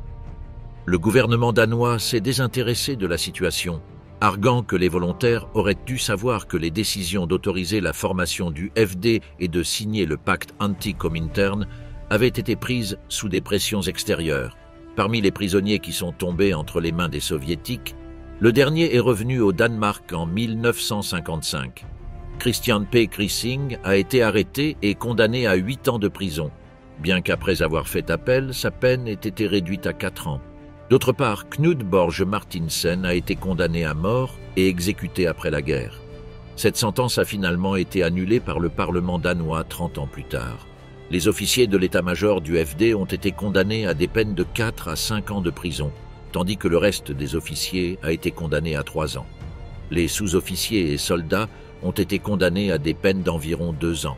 Le gouvernement danois s'est désintéressé de la situation, arguant que les volontaires auraient dû savoir que les décisions d'autoriser la formation du FD et de signer le pacte Anti-Comintern avaient été prises sous des pressions extérieures. Parmi les prisonniers qui sont tombés entre les mains des soviétiques, le dernier est revenu au Danemark en 1955. Christian P. Krissing a été arrêté et condamné à 8 ans de prison, bien qu'après avoir fait appel, sa peine ait été réduite à 4 ans. D'autre part, Knud Borge Martinsen a été condamné à mort et exécuté après la guerre. Cette sentence a finalement été annulée par le Parlement danois 30 ans plus tard. Les officiers de l'état-major du FD ont été condamnés à des peines de 4 à 5 ans de prison, tandis que le reste des officiers a été condamné à 3 ans. Les sous-officiers et soldats ont été condamnés à des peines d'environ 2 ans.